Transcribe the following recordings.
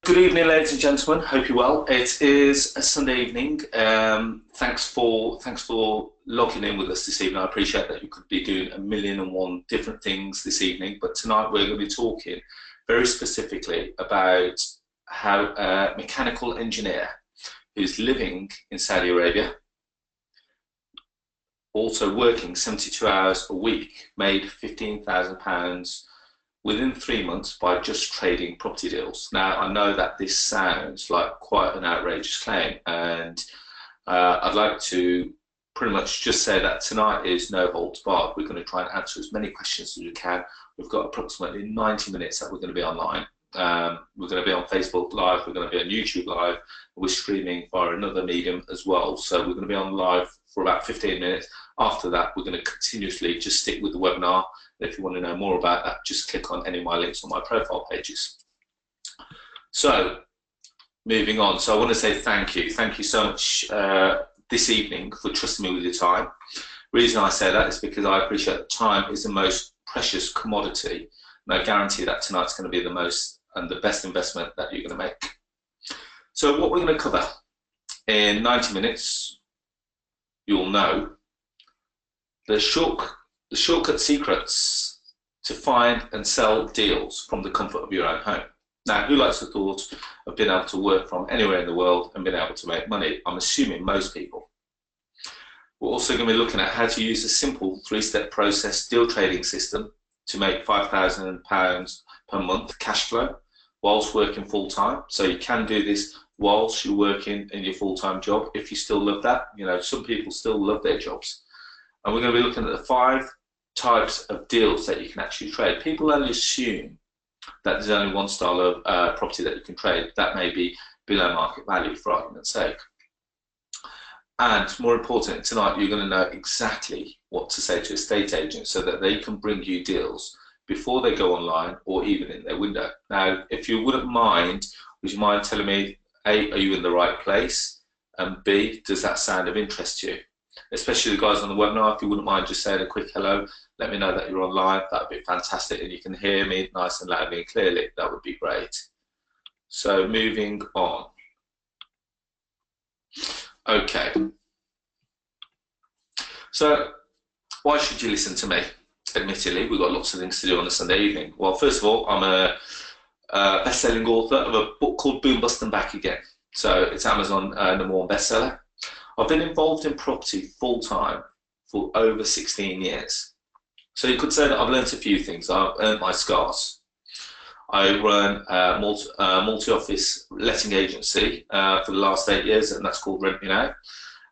Good evening, ladies and gentlemen. Hope you're well. It is a Sunday evening. Thanks for logging in with us this evening. I appreciate that you could be doing a million and one different things this evening, but tonight we're going to be talking very specifically about how a mechanical engineer who's living in Saudi Arabia, also working 72 hours a week, made £15,000 within 3 months by just trading property deals. Now, I know that this sounds like quite an outrageous claim, and I'd like to pretty much just say that tonight is no holds barred. We're going to try and answer as many questions as we can. We've got approximately 90 minutes that we're going to be online. We're going to be on Facebook Live, we're going to be on YouTube Live, we're streaming via another medium as well. So we're going to be on live for about 15 minutes. After that, we're going to continuously just stick with the webinar. If you want to know more about that, just click on any of my links on my profile pages. So, moving on. So I want to say thank you. Thank you so much this evening for trusting me with your time. The reason I say that is because I appreciate that time is the most precious commodity, and I guarantee that tonight's going to be the most and the best investment that you're going to make. So what we're going to cover in 90 minutes, you'll know the shortcut secrets to find and sell deals from the comfort of your own home. Now, who likes the thought of being able to work from anywhere in the world and being able to make money? I'm assuming most people. We're also going to be looking at how to use a simple 3-step process deal trading system to make £5,000 per month cash flow whilst working full-time. So you can do this whilst you're working in your full-time job if you still love that. You know, some people still love their jobs. And we're going to be looking at the 5 types of deals that you can actually trade. People only assume that there's only one style of property that you can trade. That may be below market value, for argument's sake. And more important, tonight you're going to know exactly what to say to estate agents so that they can bring you deals before they go online or even in their window. Now, if you wouldn't mind, would you mind telling me, A, are you in the right place? And B, does that sound of interest to you? Especially the guys on the webinar, if you wouldn't mind just saying a quick hello, let me know that you're online. That would be fantastic, and you can hear me nice and loudly and clearly. That would be great. So moving on. Okay. So why should you listen to me? Admittedly, we've got lots of things to do on a Sunday evening. Well, first of all, I'm a best-selling author of a book called Boom, Bust and Back Again. So it's Amazon #1 bestseller. I've been involved in property full-time for over 16 years. So you could say that I've learned a few things. I've earned my scars. I run a multi-office letting agency for the last 8 years, and that's called Rent Me Now.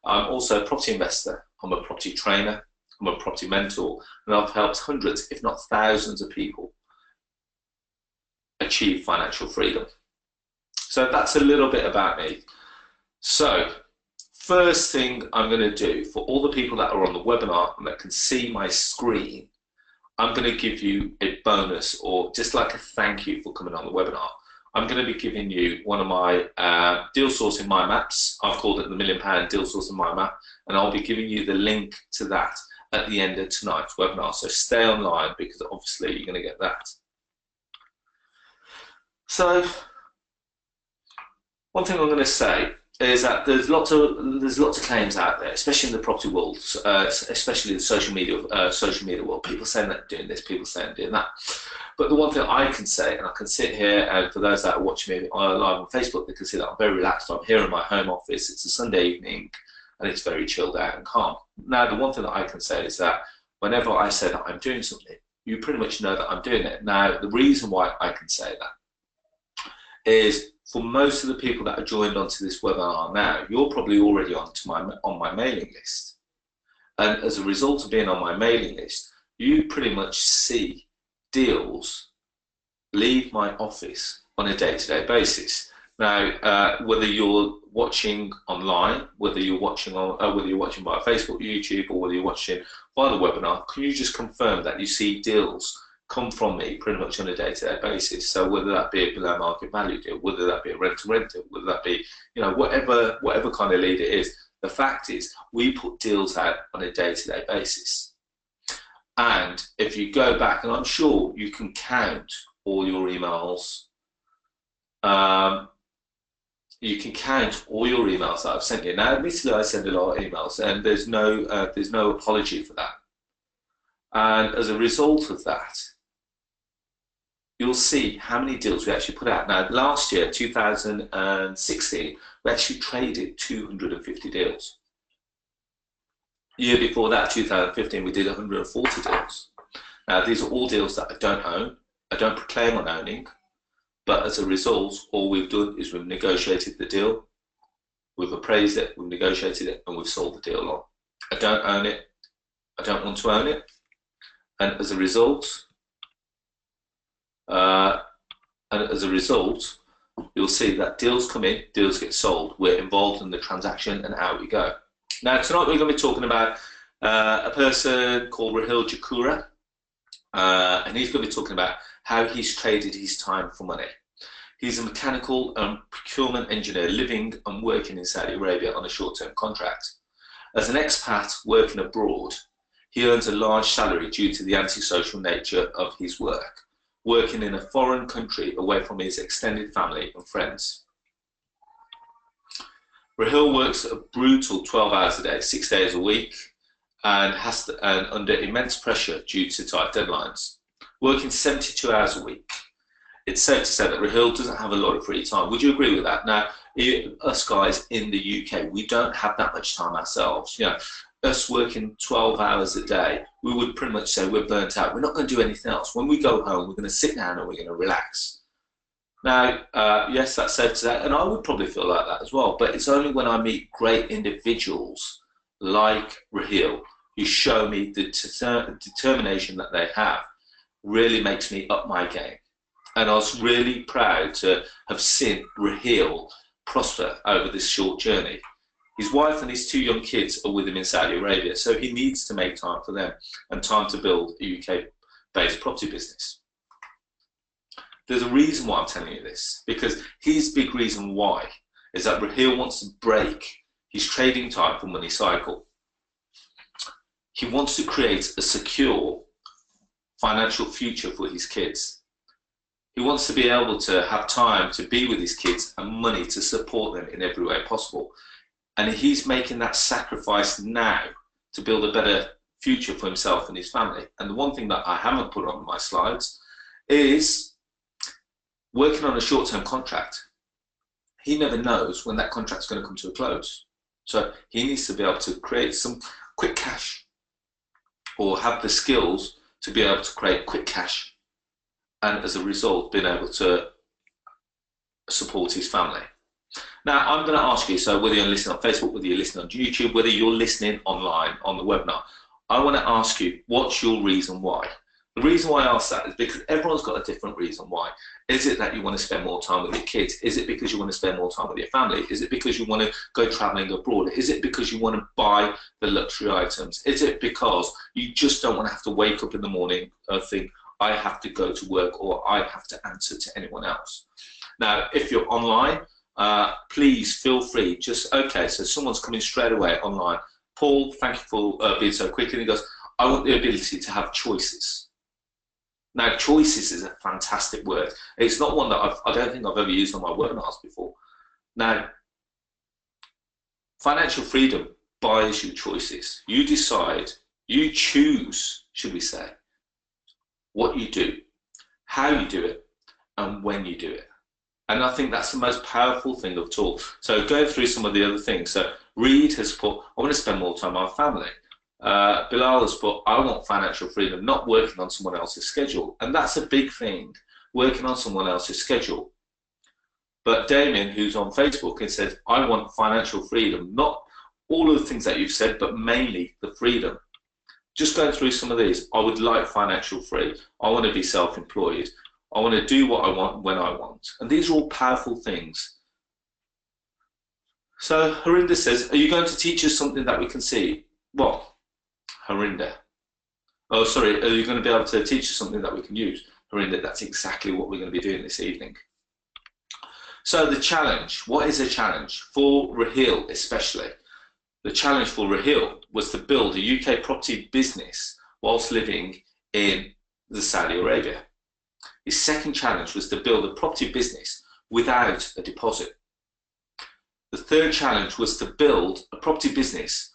I'm also a property investor. I'm a property trainer. I'm a property mentor, and I've helped hundreds, if not thousands of people achieve financial freedom. So that's a little bit about me. So, first thing I'm going to do for all the people that are on the webinar and that can see my screen, I'm going to give you a bonus or just like a thank you for coming on the webinar. I'm going to be giving you one of my deal sourcing mind maps. I've called it the £1 million deal sourcing mind map, and I'll be giving you the link to that at the end of tonight's webinar. So stay online because obviously you're going to get that. So one thing I'm going to say is that there's lots of claims out there, especially in the property world, especially the social media world. People saying that doing this, people saying doing that. But the one thing I can say, and I can sit here, and for those that are watching me live on Facebook, they can see that I'm very relaxed. I'm here in my home office. It's a Sunday evening, and it's very chilled out and calm. Now, the one thing that I can say is that whenever I say that I'm doing something, you pretty much know that I'm doing it. Now, the reason why I can say that is for most of the people that are joined onto this webinar now, you're probably already on my mailing list. And as a result of being on my mailing list, you pretty much see deals leave my office on a day-to-day basis. Now, whether you're watching online, whether you're watching via Facebook, YouTube, or whether you're watching via the webinar, can you just confirm that you see deals come from me pretty much on a day-to-day basis? So whether that be a below market value deal, whether that be a rent-to-rent deal, whether that be, you know, whatever kind of lead it is, the fact is we put deals out on a day-to-day basis. And if you go back, and I'm sure you can count all your emails, you can count all your emails that I've sent you. Now, admittedly, I send a lot of emails, and there's no apology for that. And as a result of that, you'll see how many deals we actually put out. Now, last year, 2016, we actually traded 250 deals. The year before that, 2015, we did 140 deals. Now, these are all deals that I don't own. I don't proclaim on owning. But as a result, all we've done is we've negotiated the deal, we've appraised it, we've negotiated it, and we've sold the deal on. I don't own it. I don't want to own it. And as a result, you'll see that deals come in, deals get sold. We're involved in the transaction, and out we go. Now, tonight we're going to be talking about a person called Raheel Jakura, and he's going to be talking about how he's traded his time for money. He's a mechanical and procurement engineer living and working in Saudi Arabia on a short-term contract. As an expat working abroad, he earns a large salary due to the antisocial nature of his work, working in a foreign country away from his extended family and friends. Raheel works a brutal 12 hours a day, 6 days a week, and under immense pressure due to tight deadlines. Working 72 hours a week, it's safe to say that Raheel doesn't have a lot of free time. Would you agree with that? Now, us guys in the UK, we don't have that much time ourselves. You know, us working 12 hours a day, we would pretty much say we're burnt out. We're not going to do anything else. When we go home, we're going to sit down and we're going to relax. Now, yes, that's safe to say, and I would probably feel like that as well, but it's only when I meet great individuals like Raheel who show me the determination that they have, really makes me up my game. And I was really proud to have seen Raheel prosper over this short journey. His wife and his 2 young kids are with him in Saudi Arabia, so he needs to make time for them and time to build a UK-based property business. There's a reason why I'm telling you this, because his big reason why is that Raheel wants to break his trading time for money cycle. He wants to create a secure financial future for his kids. He wants to be able to have time to be with his kids and money to support them in every way possible. And he's making that sacrifice now to build a better future for himself and his family. And the one thing that I haven't put on my slides is working on a short-term contract. He never knows when that contract's going to come to a close. So he needs to be able to create some quick cash, or have the skills to be able to create quick cash, and as a result being able to support his family. Now, I'm going to ask you, so whether you're listening on Facebook, whether you're listening on YouTube, whether you're listening online on the webinar, I want to ask you, what's your reason why? The reason why I ask that is because everyone's got a different reason why. Is it that you want to spend more time with your kids? Is it because you want to spend more time with your family? Is it because you want to go traveling abroad? Is it because you want to buy the luxury items? Is it because you just don't want to have to wake up in the morning and think, I have to go to work, or I have to answer to anyone else? Now, if you're online, please feel free. Okay, so someone's coming straight away online. Paul, thank you for being so quick. And he goes, I want the ability to have choices. Now, choices is a fantastic word. It's not one that I don't think I've ever used on my webinars before. Now, financial freedom buys you choices. You decide, you choose, should we say, what you do, how you do it, and when you do it. And I think that's the most powerful thing of all. So going through some of the other things. So Reed has put, I want to spend more time with my family. Bilal has put, I want financial freedom, not working on someone else's schedule. And that's a big thing, working on someone else's schedule. But Damien, who's on Facebook, has said, I want financial freedom, not all of the things that you've said, but mainly the freedom. Just going through some of these, I would like financial free. I want to be self-employed. I want to do what I want when I want. And these are all powerful things. So Harinder says, are you going to teach us something that we can see? What? Harinder. Oh, sorry, are you going to be able to teach us something that we can use? Harinder, that's exactly what we're going to be doing this evening. So the challenge, what is a challenge? For Raheel especially, the challenge for Raheel was to build a UK property business whilst living in Saudi Arabia. His second challenge was to build a property business without a deposit. The third challenge was to build a property business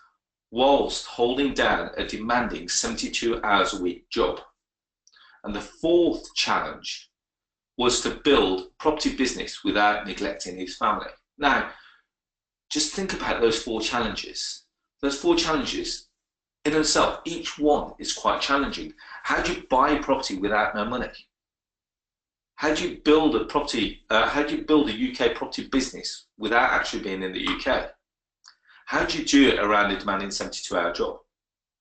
whilst holding down a demanding 72 hours a week job. And the fourth challenge was to build property business without neglecting his family. Now, just think about those four challenges. Those four challenges in themselves, each one is quite challenging. How do you buy property without no money? How do you build a property? How do you build a UK property business without actually being in the UK? How do you do it around a demanding 72-hour job?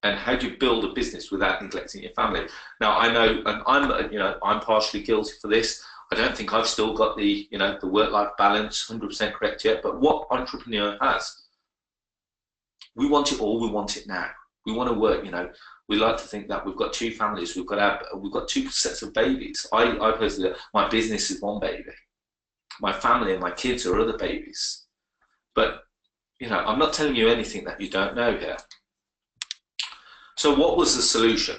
And how do you build a business without neglecting your family? Now, I know, and I'm partially guilty for this. I don't think I've still got the the work-life balance 100% correct yet. But what entrepreneur has? We want it all. We want it now. We want to work. We like to think that we've got two families. We've got two sets of babies. I personally, my business is one baby. My family and my kids are other babies. But I'm not telling you anything that you don't know here. So what was the solution?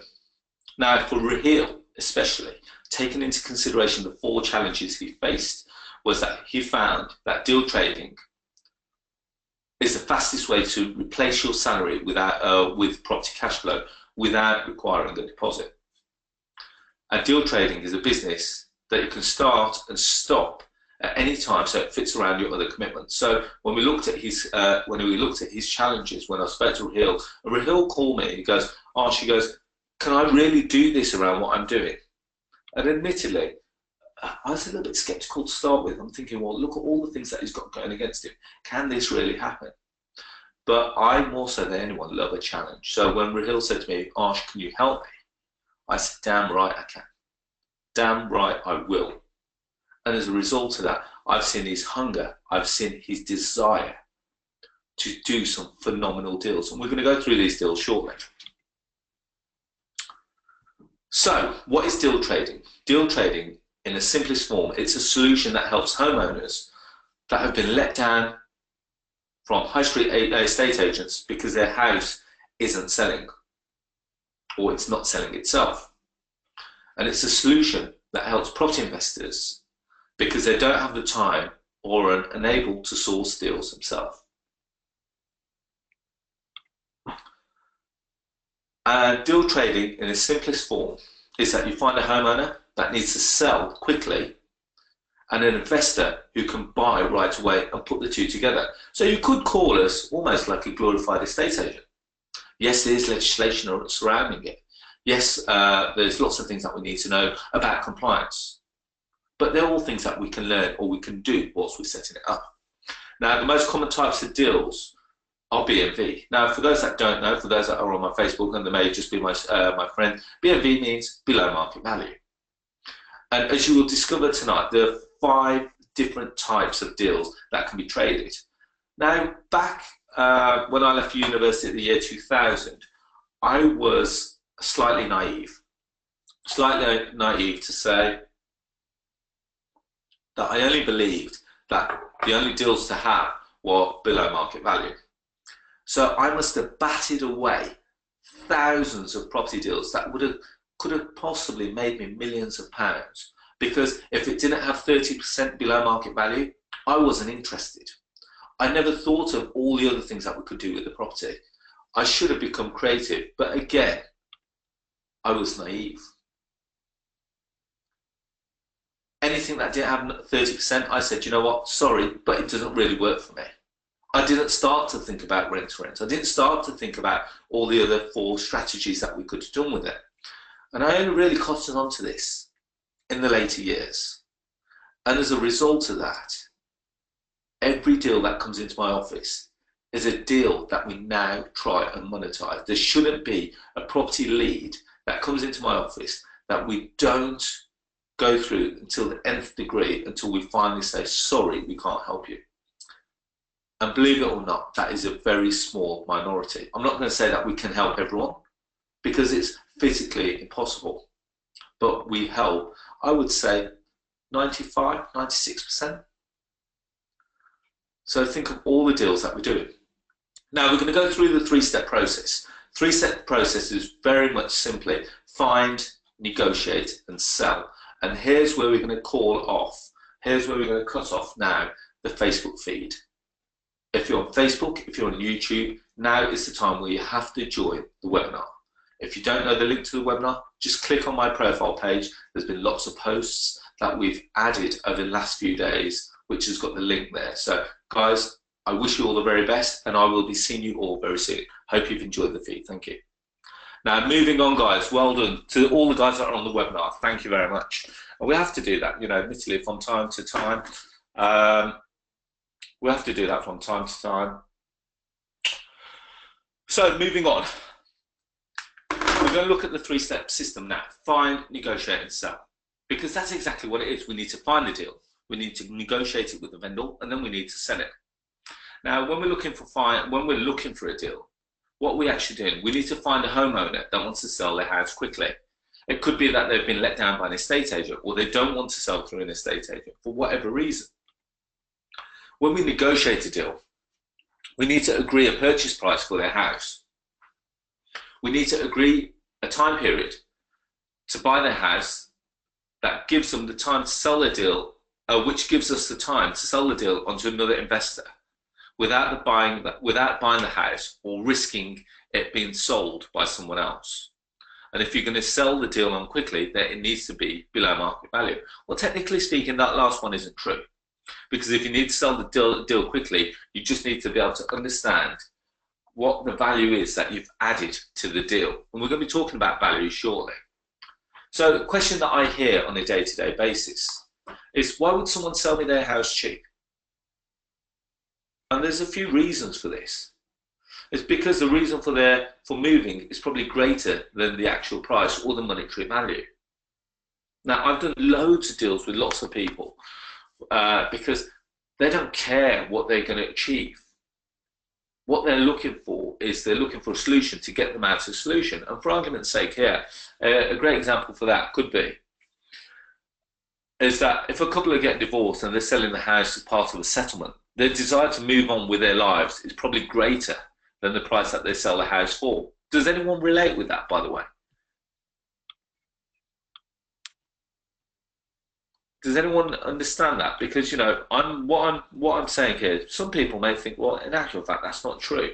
Now, for Raheel especially, taking into consideration the four challenges he faced, was that he found that deal trading is the fastest way to replace your salary with property cash flow without requiring a deposit. And deal trading is a business that you can start and stop at any time, so it fits around your other commitments. So when we looked at his challenges, when I spoke to Raheel called me and he goes, Arsh, he goes, can I really do this around what I'm doing? And admittedly, I was a little bit skeptical to start with. I'm thinking, well, look at all the things that he's got going against him. Can this really happen? But I, more so than anyone, love a challenge. So when Raheel said to me, Arsh, can you help me? I said, damn right I can. Damn right I will. And as a result of that, I've seen his hunger, I've seen his desire to do some phenomenal deals. And we're going to go through these deals shortly. So, what is deal trading? Deal trading, in the simplest form, it's a solution that helps homeowners that have been let down from high street estate agents because their house isn't selling, or it's not selling itself. And it's a solution that helps property investors because they don't have the time or are unable to source deals themselves. And deal trading in its simplest form is that you find a homeowner that needs to sell quickly and an investor who can buy right away and put the two together. So you could call us almost like a glorified estate agent. Yes, there's legislation surrounding it. Yes, there's lots of things that we need to know about compliance. But they're all things that we can learn or we can do whilst we're setting it up. Now, the most common types of deals are BMV. Now, for those that don't know, for those that are on my Facebook, and they may just be my friend, BMV means below market value. And as you will discover tonight, there are 5 different types of deals that can be traded. Now, back when I left university in the year 2000, I was slightly naive to say that I only believed that the only deals to have were below market value. So I must have batted away thousands of property deals that could have possibly made me millions of pounds, because if it didn't have 30% below market value, I wasn't interested. I never thought of all the other things that we could do with the property. I should have become creative, but again, I was naive. Anything that didn't have 30%, I said, you know what, sorry, but it doesn't really work for me. I didn't start to think about rent to rent. I didn't start to think about all the other 4 strategies that we could have done with it. And I only really cottoned onto this in the later years. And as a result of that, every deal that comes into my office is a deal that we now try and monetize. There shouldn't be a property lead that comes into my office that we don't go through until the nth degree, until we finally say, sorry, we can't help you. And believe it or not, that is a very small minority. I'm not going to say that we can help everyone, because it's physically impossible. But we help, I would say, 95, 96%. So think of all the deals that we're doing. Now we're going to go through the 3-step process. 3-step process is very much simply find, negotiate, and sell. And here's where we're going to call off. Here's where we're going to cut off now the Facebook feed. If you're on Facebook, if you're on YouTube, now is the time where you have to join the webinar. If you don't know the link to the webinar, just click on my profile page. There's been lots of posts that we've added over the last few days, which has got the link there. So guys, I wish you all the very best, and I will be seeing you all very soon. Hope you've enjoyed the feed. Thank you. Now, moving on, guys, well done to all the guys that are on the webinar. Thank you very much. And we have to do that, you know, admittedly, from time to time. We have to do that from time to time. So, moving on. We're going to look at the three-step system now. Find, negotiate, and sell. Because that's exactly what it is. We need to find the deal. We need to negotiate it with the vendor, and then we need to sell it. Now, when we're looking for a deal, what are we actually doing? We need to find a homeowner that wants to sell their house quickly. It could be that they've been let down by an estate agent, or they don't want to sell through an estate agent for whatever reason. When we negotiate a deal, we need to agree a purchase price for their house. We need to agree a time period to buy their house that gives them the time to sell the deal, which gives us the time to sell the deal onto another investor without buying the house or risking it being sold by someone else. And if you're going to sell the deal on quickly, then it needs to be below market value. Well, technically speaking, that last one isn't true. Because if you need to sell the deal quickly, you just need to be able to understand what the value is that you've added to the deal. And we're going to be talking about value shortly. So the question that I hear on a day-to-day basis is, why would someone sell me their house cheap? And there's a few reasons for this. It's because the reason for moving is probably greater than the actual price or the monetary value. Now, I've done loads of deals with lots of people because they don't care what they're going to achieve. What they're looking for is they're looking for a solution to get them out of a solution. And for argument's sake here, a great example for that could be is that if a couple are getting divorced and they're selling the house as part of a settlement, their desire to move on with their lives is probably greater than the price that they sell the house for. Does anyone relate with that, by the way? Does anyone understand that? Because, you know, what I'm saying here, some people may think, well, in actual fact, that's not true.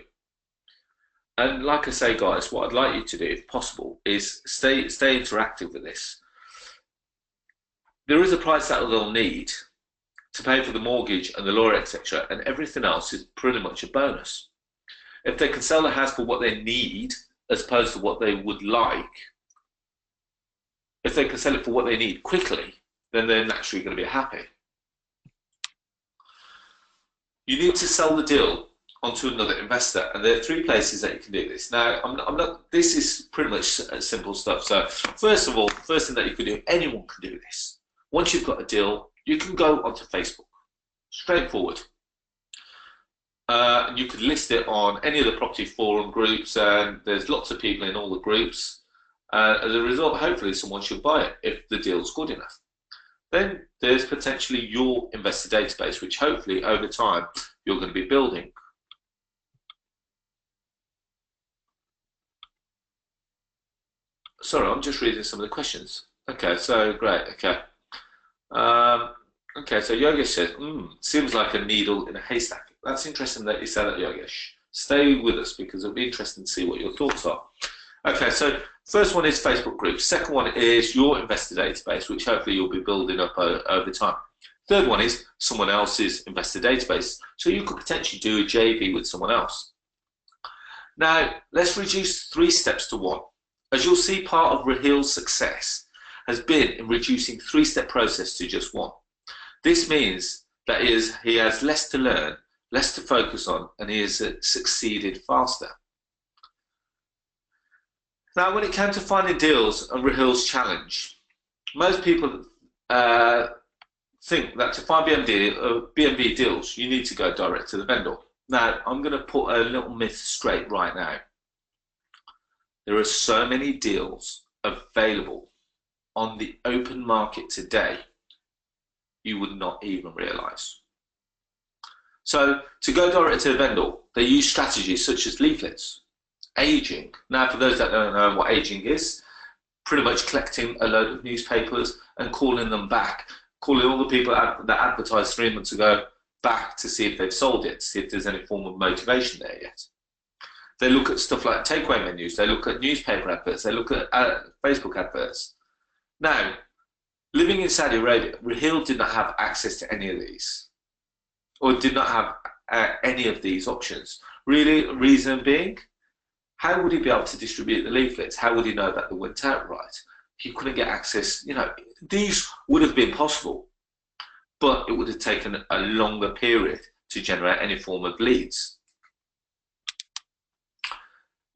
And like I say, guys, what I'd like you to do, if possible, is stay interactive with this. There is a price that they'll need to pay for the mortgage and the lawyer, etc., and everything else is pretty much a bonus. If they can sell the house for what they need as opposed to what they would like, if they can sell it for what they need quickly, then they're naturally going to be happy. You need to sell the deal onto another investor, and there are three places that you can do this. Now, I'm not. This is pretty much simple stuff. So, first of all, first thing that you can do, anyone can do this. Once you've got a deal, you can go onto Facebook, straightforward. And you could list it on any of the property forum groups, and there's lots of people in all the groups. As a result, hopefully someone should buy it if the deal's good enough. Then there's potentially your investor database, which hopefully over time you're going to be building. Sorry, I'm just reading some of the questions. Okay, so great. Okay. Okay, so Yogesh says, seems like a needle in a haystack. That's interesting that you say that, Yogesh. Stay with us because it'll be interesting to see what your thoughts are. Okay, so first one is Facebook groups. Second one is your investor database, which hopefully you'll be building up over time. Third one is someone else's investor database. So you could potentially do a JV with someone else. Now, let's reduce 3 steps to 1. As you'll see, part of RAHEEL'S success has been in reducing 3-step process to just 1. This means that he has less to learn, less to focus on, and he has succeeded faster. Now, when it came to finding deals and RAHEEL'S challenge, most people think that to find BNB deals, you need to go direct to the vendor. Now, I'm going to put a little myth straight right now. There are so many deals available on the open market today, you would not even realize. So to go direct to the vendor, they use strategies such as leaflets, aging. Now, for those that don't know what aging is, pretty much collecting a load of newspapers and calling them back, calling all the people that advertised 3 months ago, back to see if they've sold it, to see if there's any form of motivation there yet. They look at stuff like takeaway menus, they look at newspaper adverts, they look at Facebook adverts. Now, living in Saudi Arabia, Raheel did not have access to any of these, or did not have any of these options. Really, reason being, how would he be able to distribute the leaflets? How would he know that they went out right? He couldn't get access. You know, these would have been possible, but it would have taken a longer period to generate any form of leads.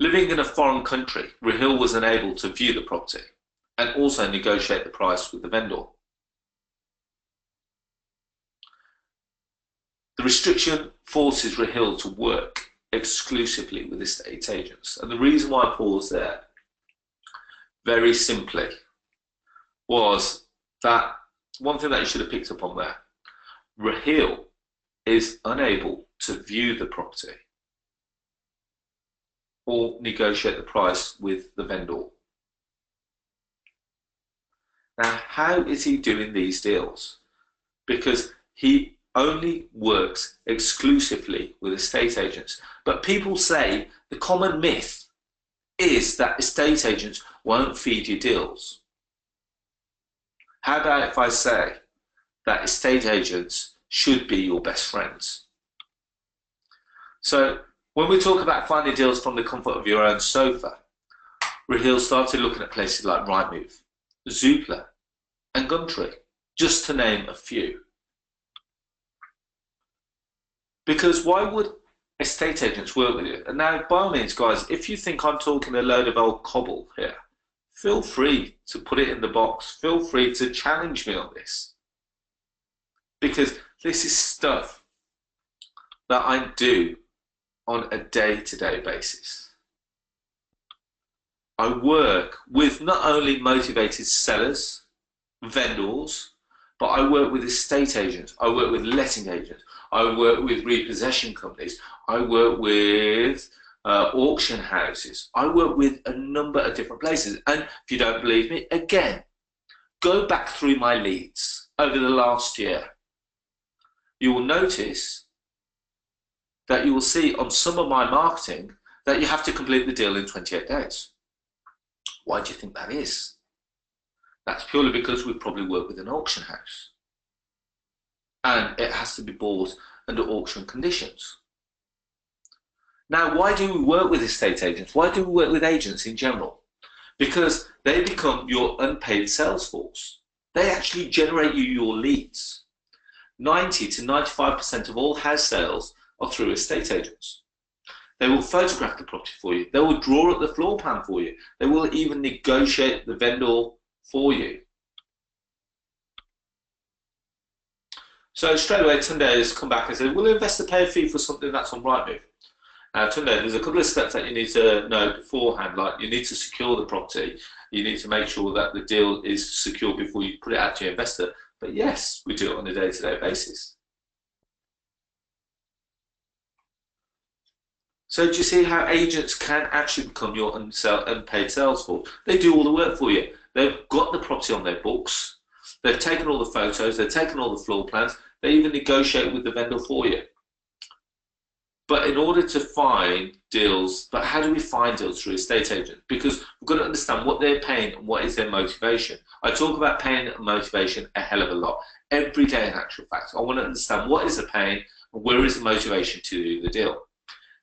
Living in a foreign country, Raheel was unable to view the property and also negotiate the price with the vendor. The restriction forces Raheel to work exclusively with estate agents. And the reason why I paused there, very simply, was that one thing that you should have picked up on there, Raheel is unable to view the property or negotiate the price with the vendor. Now, how is he doing these deals? Because he only works exclusively with estate agents. But people say the common myth is that estate agents won't feed you deals. How about if I say that estate agents should be your best friends? So when we talk about finding deals from the comfort of your own sofa, Raheel started looking at places like Rightmove, Zoopla and Gumtree, just to name a few. Because why would estate agents work with you? And now, by all means, guys, if you think I'm talking a load of old cobble here, feel free to put it in the box. Feel free to challenge me on this. Because this is stuff that I do on a day-to-day basis. I work with not only motivated sellers, vendors, but I work with estate agents, I work with letting agents, I work with repossession companies, I work with auction houses, I work with a number of different places. And if you don't believe me, again, go back through my leads over the last year. You will notice that you will see on some of my marketing that you have to complete the deal in 28 days. Why do you think that is? That's purely because we probably work with an auction house. And it has to be bought under auction conditions. Now, why do we work with estate agents? Why do we work with agents in general? Because they become your unpaid sales force. They actually generate you your leads. 90 to 95% of all house sales are through estate agents. They will photograph the property for you. They will draw up the floor plan for you. They will even negotiate the vendor for you. So straight away, Tunde has come back and said, will the investor pay a fee for something that's on Rightmove? Now, Tunde, there's a couple of steps that you need to know beforehand. Like, you need to secure the property. You need to make sure that the deal is secure before you put it out to your investor. But yes, we do it on a day-to-day basis. So do you see how agents can actually become your unpaid sales force? They do all the work for you. They've got the property on their books. They've taken all the photos. They've taken all the floor plans. They even negotiate with the vendor for you. But in order to find deals, but how do we find deals through estate agents? Because we've got to understand what they're paying and what is their motivation. I talk about pain and motivation a hell of a lot. Every day, in actual fact, I want to understand what is the pain and where is the motivation to do the deal.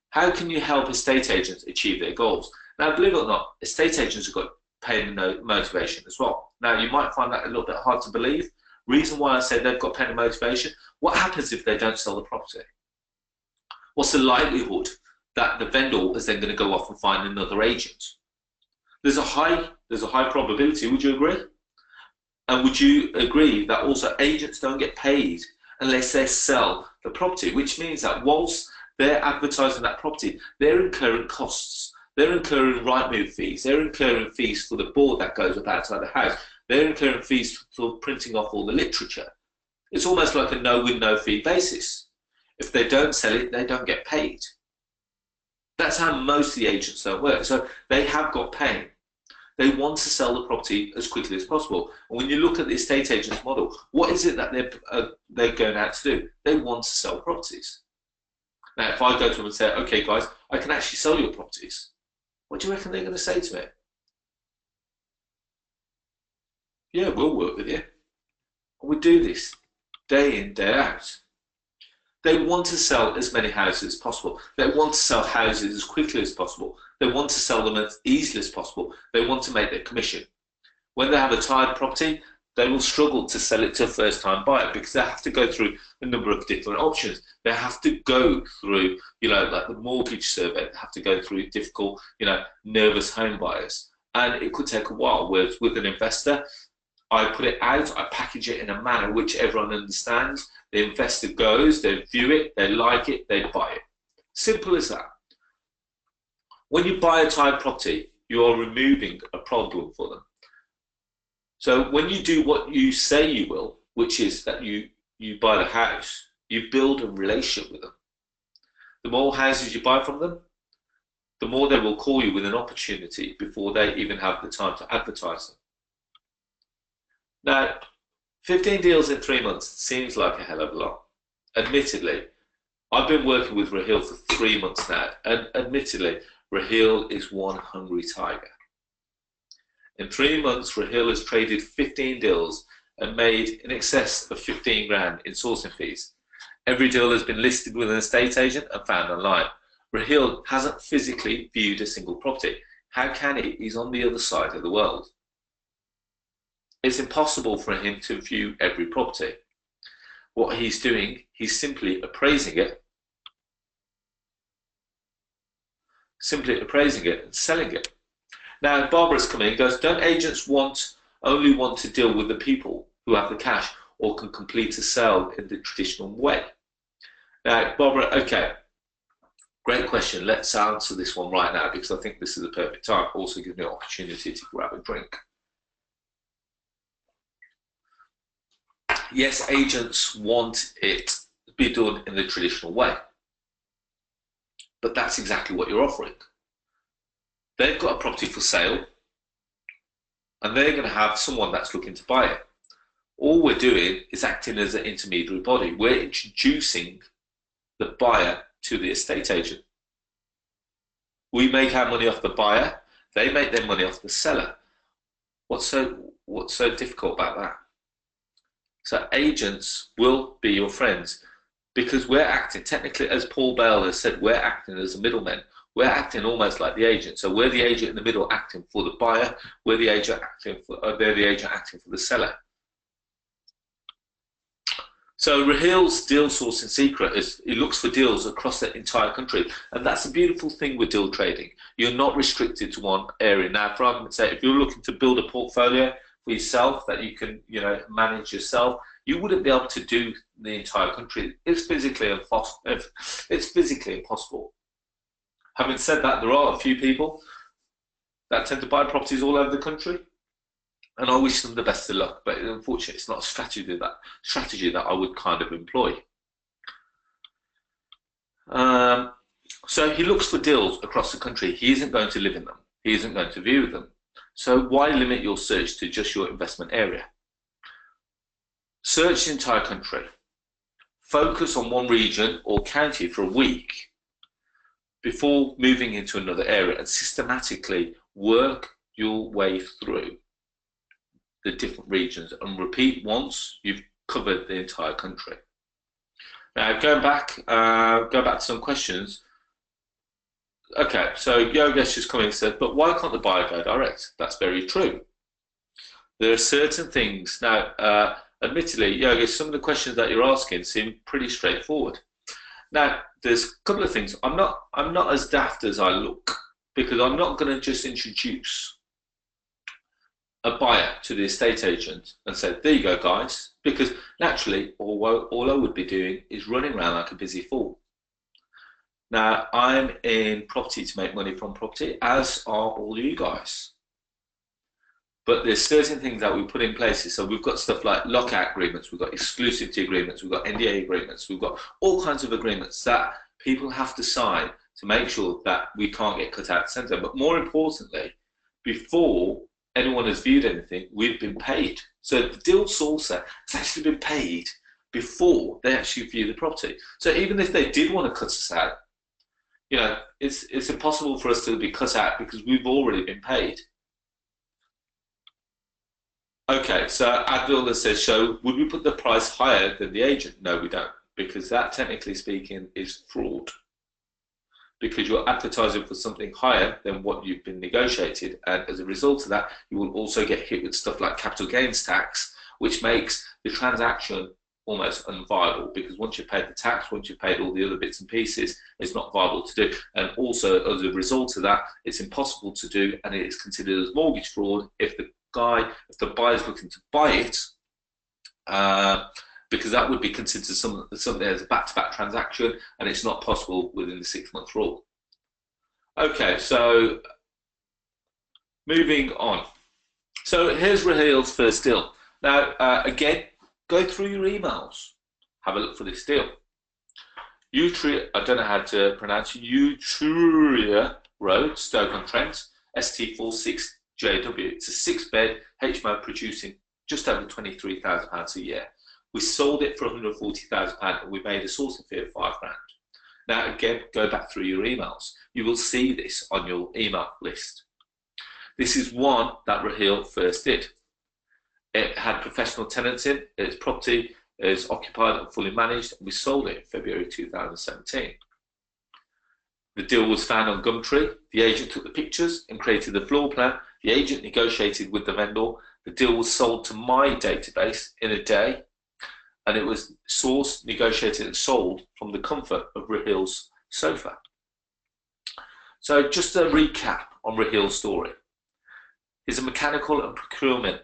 How can you help estate agents achieve their goals? Now, believe it or not, estate agents have got pain and motivation as well. Now, you might find that a little bit hard to believe. Reason why I say they've got pain and motivation, what happens if they don't sell the property? What's the likelihood that the vendor is then going to go off and find another agent? There's a high probability, would you agree? And would you agree that also agents don't get paid unless they sell the property, which means that whilst they're advertising that property, they're incurring costs. They're incurring Rightmove fees. They're incurring fees for the board that goes up outside the house. They're incurring fees for printing off all the literature. It's almost like a no-win, no-fee basis. If they don't sell it, they don't get paid. That's how most of the agents don't work. So they have got pain. They want to sell the property as quickly as possible. And when you look at the estate agent's model, what is it that they're going out to do? They want to sell properties. Now, if I go to them and say, okay, guys, I can actually sell your properties, what do you reckon they're going to say to me? Yeah, we'll work with you. And we do this day in, day out. They want to sell as many houses as possible. They want to sell houses as quickly as possible. They want to sell them as easily as possible. They want to make their commission. When they have a tired property, they will struggle to sell it to a first-time buyer because they have to go through a number of different options. They have to go through, like the mortgage survey. They have to go through difficult, nervous home buyers. And it could take a while. Whereas with an investor, I put it out, I package it in a manner which everyone understands. The investor goes, they view it, they like it, they buy it. Simple as that. When you buy a tired property, you are removing a problem for them. So when you do what you say you will, which is that you buy the house, you build a relationship with them. The more houses you buy from them, the more they will call you with an opportunity before they even have the time to advertise them. Now, 15 deals in 3 months seems like a hell of a lot. Admittedly, I've been working with Raheel for 3 months now, and admittedly, Raheel is one hungry tiger. In 3 months, Raheel has traded 15 deals and made in excess of 15 grand in sourcing fees. Every deal has been listed with an estate agent and found online. Raheel hasn't physically viewed a single property. How can he? He's on the other side of the world. It's impossible for him to view every property. What he's doing, he's simply appraising it and selling it. Now, Barbara's come in and goes, don't agents only want to deal with the people who have the cash or can complete a sale in the traditional way? Now, Barbara, okay, great question. Let's answer this one right now because I think this is the perfect time. Also gives me an opportunity to grab a drink. Yes, agents want it to be done in the traditional way, but that's exactly what you're offering. They've got a property for sale, and they're going to have someone that's looking to buy it. All we're doing is acting as an intermediary body. We're introducing the buyer to the estate agent. We make our money off the buyer, they make their money off the seller. What's so difficult about that? So agents will be your friends because we're acting, technically, as Paul Bell has said, we're acting as a middleman. We're acting almost like the agent. So we're the agent in the middle acting for the buyer, they're the agent acting for the seller. So Raheel's deal sourcing secret is he looks for deals across the entire country. And that's a beautiful thing with deal trading. You're not restricted to one area. Now, for argument's sake, if you're looking to build a portfolio for yourself that you can, manage yourself, you wouldn't be able to do the entire country. It's physically impossible. Having said that, there are a few people that tend to buy properties all over the country, and I wish them the best of luck. But unfortunately, it's not a strategy that I would kind of employ. So he looks for deals across the country. He isn't going to live in them. He isn't going to view them. So why limit your search to just your investment area? Search the entire country. Focus on one region or county for a week before moving into another area and systematically work your way through the different regions and repeat once you've covered the entire country. Now, go back to some questions. Okay, so Yogesh just come in and said, but why can't the buyer go direct? That's very true. There are certain things. Now, admittedly, Yogesh, some of the questions that you're asking seem pretty straightforward. Now, there's a couple of things. I'm not as daft as I look, because I'm not going to just introduce a buyer to the estate agent and say, there you go, guys, because naturally, all I would be doing is running around like a busy fool. Now, I'm in property to make money from property, as are all you guys. But there's certain things that we put in place. So we've got stuff like lockout agreements, we've got exclusivity agreements, we've got NDA agreements, we've got all kinds of agreements that people have to sign to make sure that we can't get cut out of the centre. But more importantly, before anyone has viewed anything, we've been paid. So the deal sourcer has actually been paid before they actually view the property. So even if they did want to cut us out, you know, it's impossible for us to be cut out because we've already been paid. Okay, so ad builder says, so would we put the price higher than the agent? No, we don't, because that, technically speaking, is fraud. Because you're advertising for something higher than what you've been negotiated, and as a result of that, you will also get hit with stuff like capital gains tax, which makes the transaction almost unviable, because once you've paid the tax, once you've paid all the other bits and pieces, it's not viable to do. And also, as a result of that, it's impossible to do, and it is considered as mortgage fraud if the buyer's looking to buy it, because that would be considered something as a back-to-back transaction, and it's not possible within the 6-month rule. Okay, so moving on. So here's RAHEEL'S first deal. Now, again, go through your emails. Have a look for this deal. Utria, I don't know how to pronounce it, Utria Road, Stoke-on-Trent, ST46JW. It's a 6-bed HMO producing just over £23,000 a year. We sold it for £140,000 and we made a sourcing fee of £5,000. Now again, go back through your emails. You will see this on your email list. This is one that RAHEEL first did. It had professional tenants in, its property is occupied and fully managed, and we sold it in February 2017. The deal was found on Gumtree. The agent took the pictures and created the floor plan. The agent negotiated with the vendor. The deal was sold to my database in a day, and it was sourced, negotiated and sold from the comfort of RAHEEL'S sofa. So just a recap on RAHEEL'S story. He's a mechanical and procurement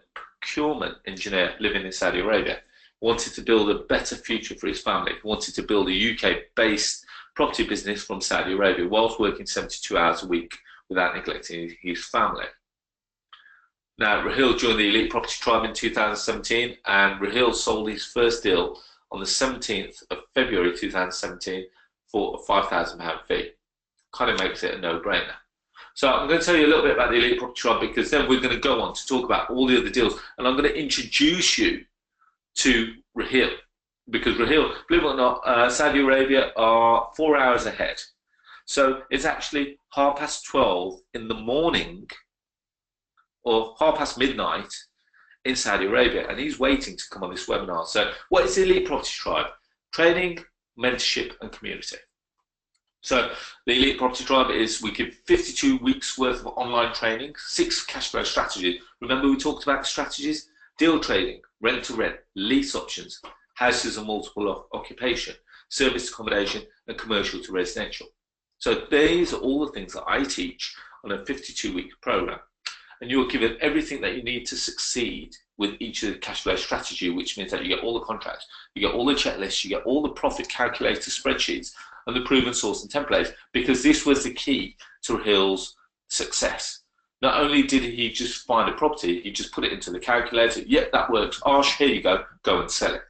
engineer living in Saudi Arabia. He wanted to build a better future for his family. He wanted to build a UK-based property business from Saudi Arabia whilst working 72 hours a week without neglecting his family. Now, RAHEEL joined the Elite Property Tribe in 2017, and RAHEEL sold his first deal on the 17th of February 2017 for a £5,000 fee. Kind of makes it a no-brainer. So I'm going to tell you a little bit about the Elite Property Tribe, because then we're going to go on to talk about all the other deals, and I'm going to introduce you to RAHEEL, because RAHEEL, believe it or not, Saudi Arabia are 4 hours ahead. So it's actually 12:30 in the morning, or midnight in Saudi Arabia, and he's waiting to come on this webinar. So what is the Elite Property Tribe? Training, mentorship and community. So the Elite Property Tribe is, we give 52 weeks worth of online training, 6 cash flow strategies. Remember we talked about the strategies? Deal trading, rent to rent, lease options, houses of multiple occupation, service accommodation and commercial to residential. So these are all the things that I teach on a 52-week program. And you're given everything that you need to succeed with each of the cash flow strategy, which means that you get all the contracts, you get all the checklists, you get all the profit calculator spreadsheets and the proven source and templates, because this was the key to RAHEEL'S success. Not only did he just find a property, he just put it into the calculator. Yep, that works. Arsh, here you go and sell it.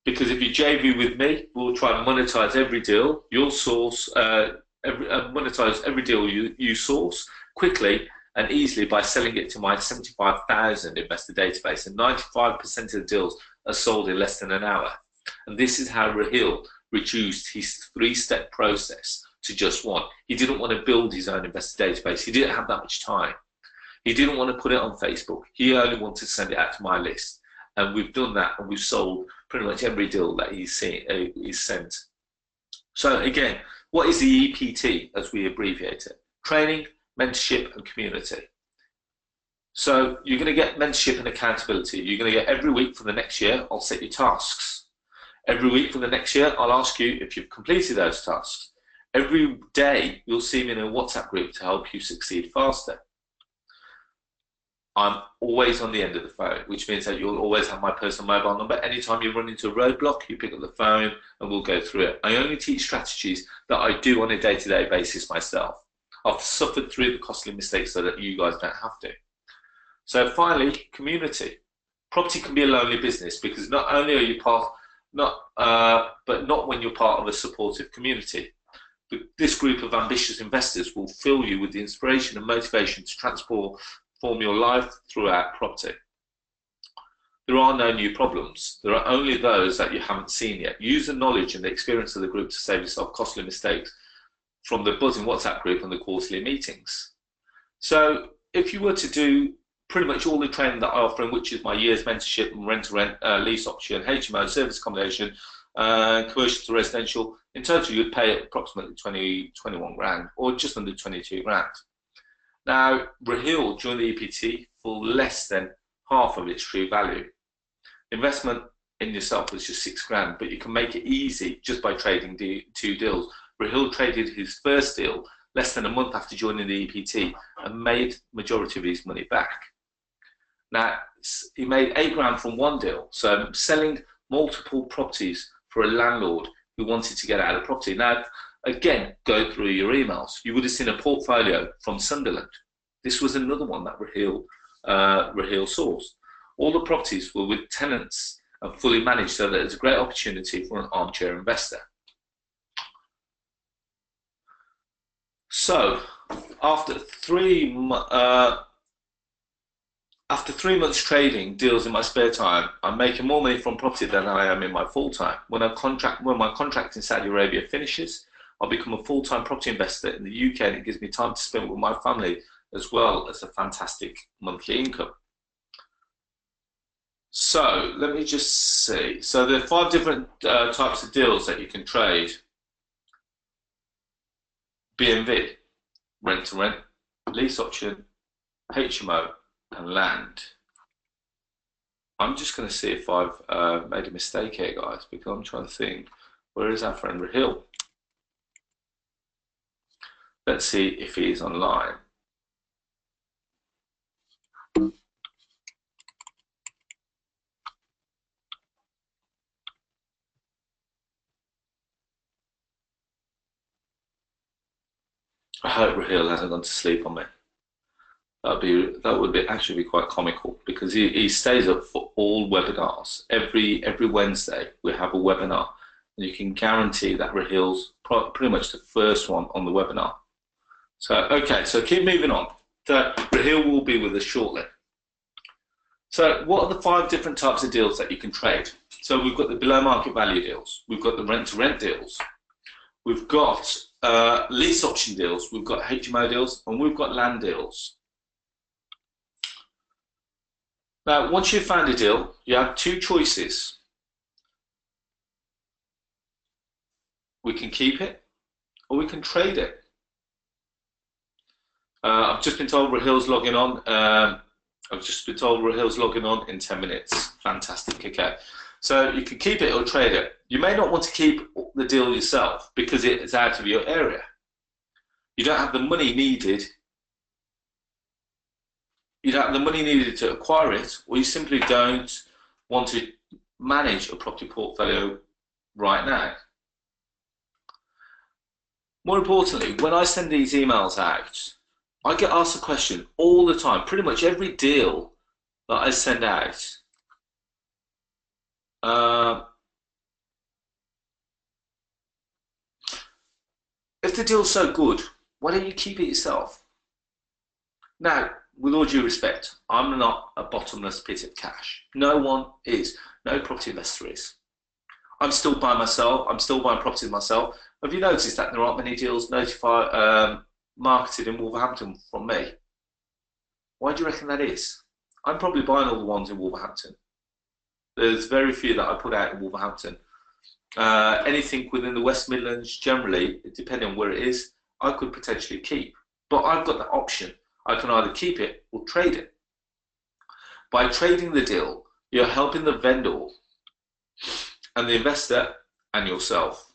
Because if you JV with me, we'll try and monetize every deal. You'll source, monetize every deal you source quickly and easily by selling it to my 75,000 investor database, and 95% of the deals are sold in less than an hour. And this is how RAHEEL reduced his 3-step process to just one. He didn't want to build his own investor database. He didn't have that much time. He didn't want to put it on Facebook. He only wanted to send it out to my list. And we've done that, and we've sold pretty much every deal that he's sent. So again, what is the EPT as we abbreviate it? Training, mentorship and community. So you're going to get mentorship and accountability. You're going to get every week for the next year, I'll set you tasks. Every week for the next year, I'll ask you if you've completed those tasks. Every day, you'll see me in a WhatsApp group to help you succeed faster. I'm always on the end of the phone, which means that you'll always have my personal mobile number. Anytime you run into a roadblock, you pick up the phone and we'll go through it. I only teach strategies that I do on a day-to-day basis myself. I've suffered through the costly mistakes so that you guys don't have to. So finally, community. Property can be a lonely business because not only are you part, but not when you're part of a supportive community. This group of ambitious investors will fill you with the inspiration and motivation to transform your life throughout property. There are no new problems. There are only those that you haven't seen yet. Use the knowledge and the experience of the group to save yourself costly mistakes from the buzzing WhatsApp group and the quarterly meetings. So if you were to do pretty much all the training that I offer, which is my year's mentorship and rent-to-rent, lease option, HMO, service accommodation, commercial to residential, in total you'd pay approximately 21 grand, or just under 22 grand. Now, Raheel joined the EPT for less than half of its true value. Investment in yourself was just 6 grand, but you can make it easy just by trading 2 deals. Raheel traded his first deal less than a month after joining the EPT and made majority of his money back. Now, he made 8 grand from 1 deal, so selling multiple properties for a landlord who wanted to get out of property. Now, again, go through your emails. You would have seen a portfolio from Sunderland. This was another one that Raheel sourced. All the properties were with tenants and fully managed, so that it's a great opportunity for an armchair investor. So, after 3 months trading deals in my spare time, I'm making more money from property than I am in my full time. When my contract in Saudi Arabia finishes, I'll become a full-time property investor in the UK, and it gives me time to spend with my family as well as a fantastic monthly income. So let me just see. So there are 5 different types of deals that you can trade. B&V, rent-to-rent, lease option, HMO, and land. I'm just going to see if I've made a mistake here, guys, because I'm trying to think, where is our friend Raheel? Let's see if he is online. I hope Raheel hasn't gone to sleep on me. That would actually be quite comical, because he stays up for all webinars. Every Wednesday we have a webinar, and you can guarantee that Raheel's pretty much the first one on the webinar. So okay, so keep moving on. So Raheel will be with us shortly. So what are the 5 different types of deals that you can trade? So we've got the below market value deals, we've got the rent-to-rent deals, we've got lease option deals, we've got HMO deals, and we've got land deals. Now, once you've found a deal, you have 2 choices. We can keep it, or we can trade it. I've just been told Raheel's logging on. In 10 minutes. Fantastic, okay. So you can keep it or trade it. You may not want to keep the deal yourself because it's out of your area. You don't have the money needed. You don't have the money needed to acquire it, or you simply don't want to manage a property portfolio right now. More importantly, when I send these emails out, I get asked a question all the time. Pretty much every deal that I send out, if the deal's so good, why don't you keep it yourself? Now, with all due respect, I'm not a bottomless pit of cash. No one is. No property investor is. I'm still buying myself. I'm still buying properties myself. Have you noticed that there aren't many deals marketed in Wolverhampton from me? Why do you reckon that is? I'm probably buying all the ones in Wolverhampton. There's very few that I put out in Wolverhampton. Anything within the West Midlands, generally, depending on where it is, I could potentially keep. But I've got the option. I can either keep it or trade it. By trading the deal, you're helping the vendor and the investor and yourself.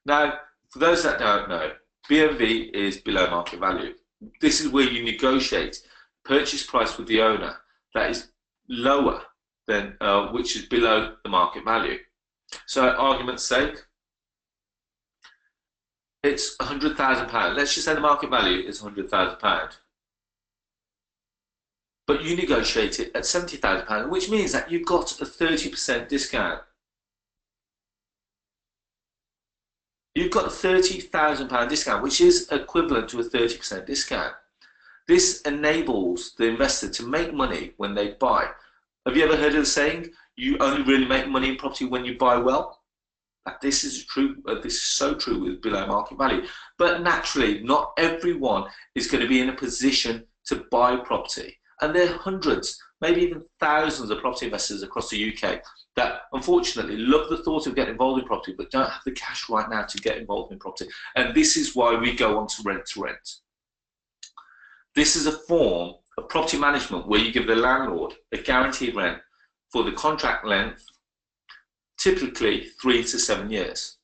Now, for those that don't know, B&V is below market value. This is where you negotiate purchase price with the owner that is lower than, which is below the market value. So, argument's sake, it's £100,000. Let's just say the market value is £100,000. But you negotiate it at £70,000, which means that you've got a 30% discount. You've got a £30,000 discount, which is equivalent to a 30% discount. This enables the investor to make money when they buy. Have you ever heard of the saying, you only really make money in property when you buy well? This is true. This is so true with below market value. But naturally, not everyone is going to be in a position to buy property. And there are hundreds, maybe even thousands of property investors across the UK that unfortunately love the thought of getting involved in property, but don't have the cash right now to get involved in property. And this is why we go on to rent to rent. This is a form of property management where you give the landlord a guaranteed rent for the contract length, typically 3 to 7 years.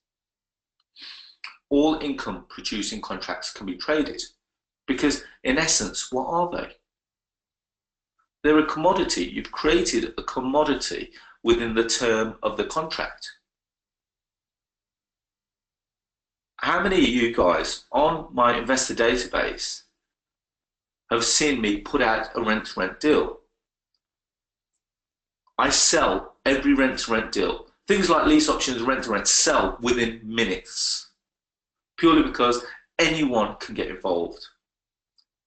All income producing contracts can be traded because in essence, what are they? They're a commodity. You've created a commodity within the term of the contract. How many of you guys on my investor database have seen me put out a rent-to-rent deal? I sell every rent-to-rent deal. Things like lease options, rent-to-rent sell within minutes, purely because anyone can get involved.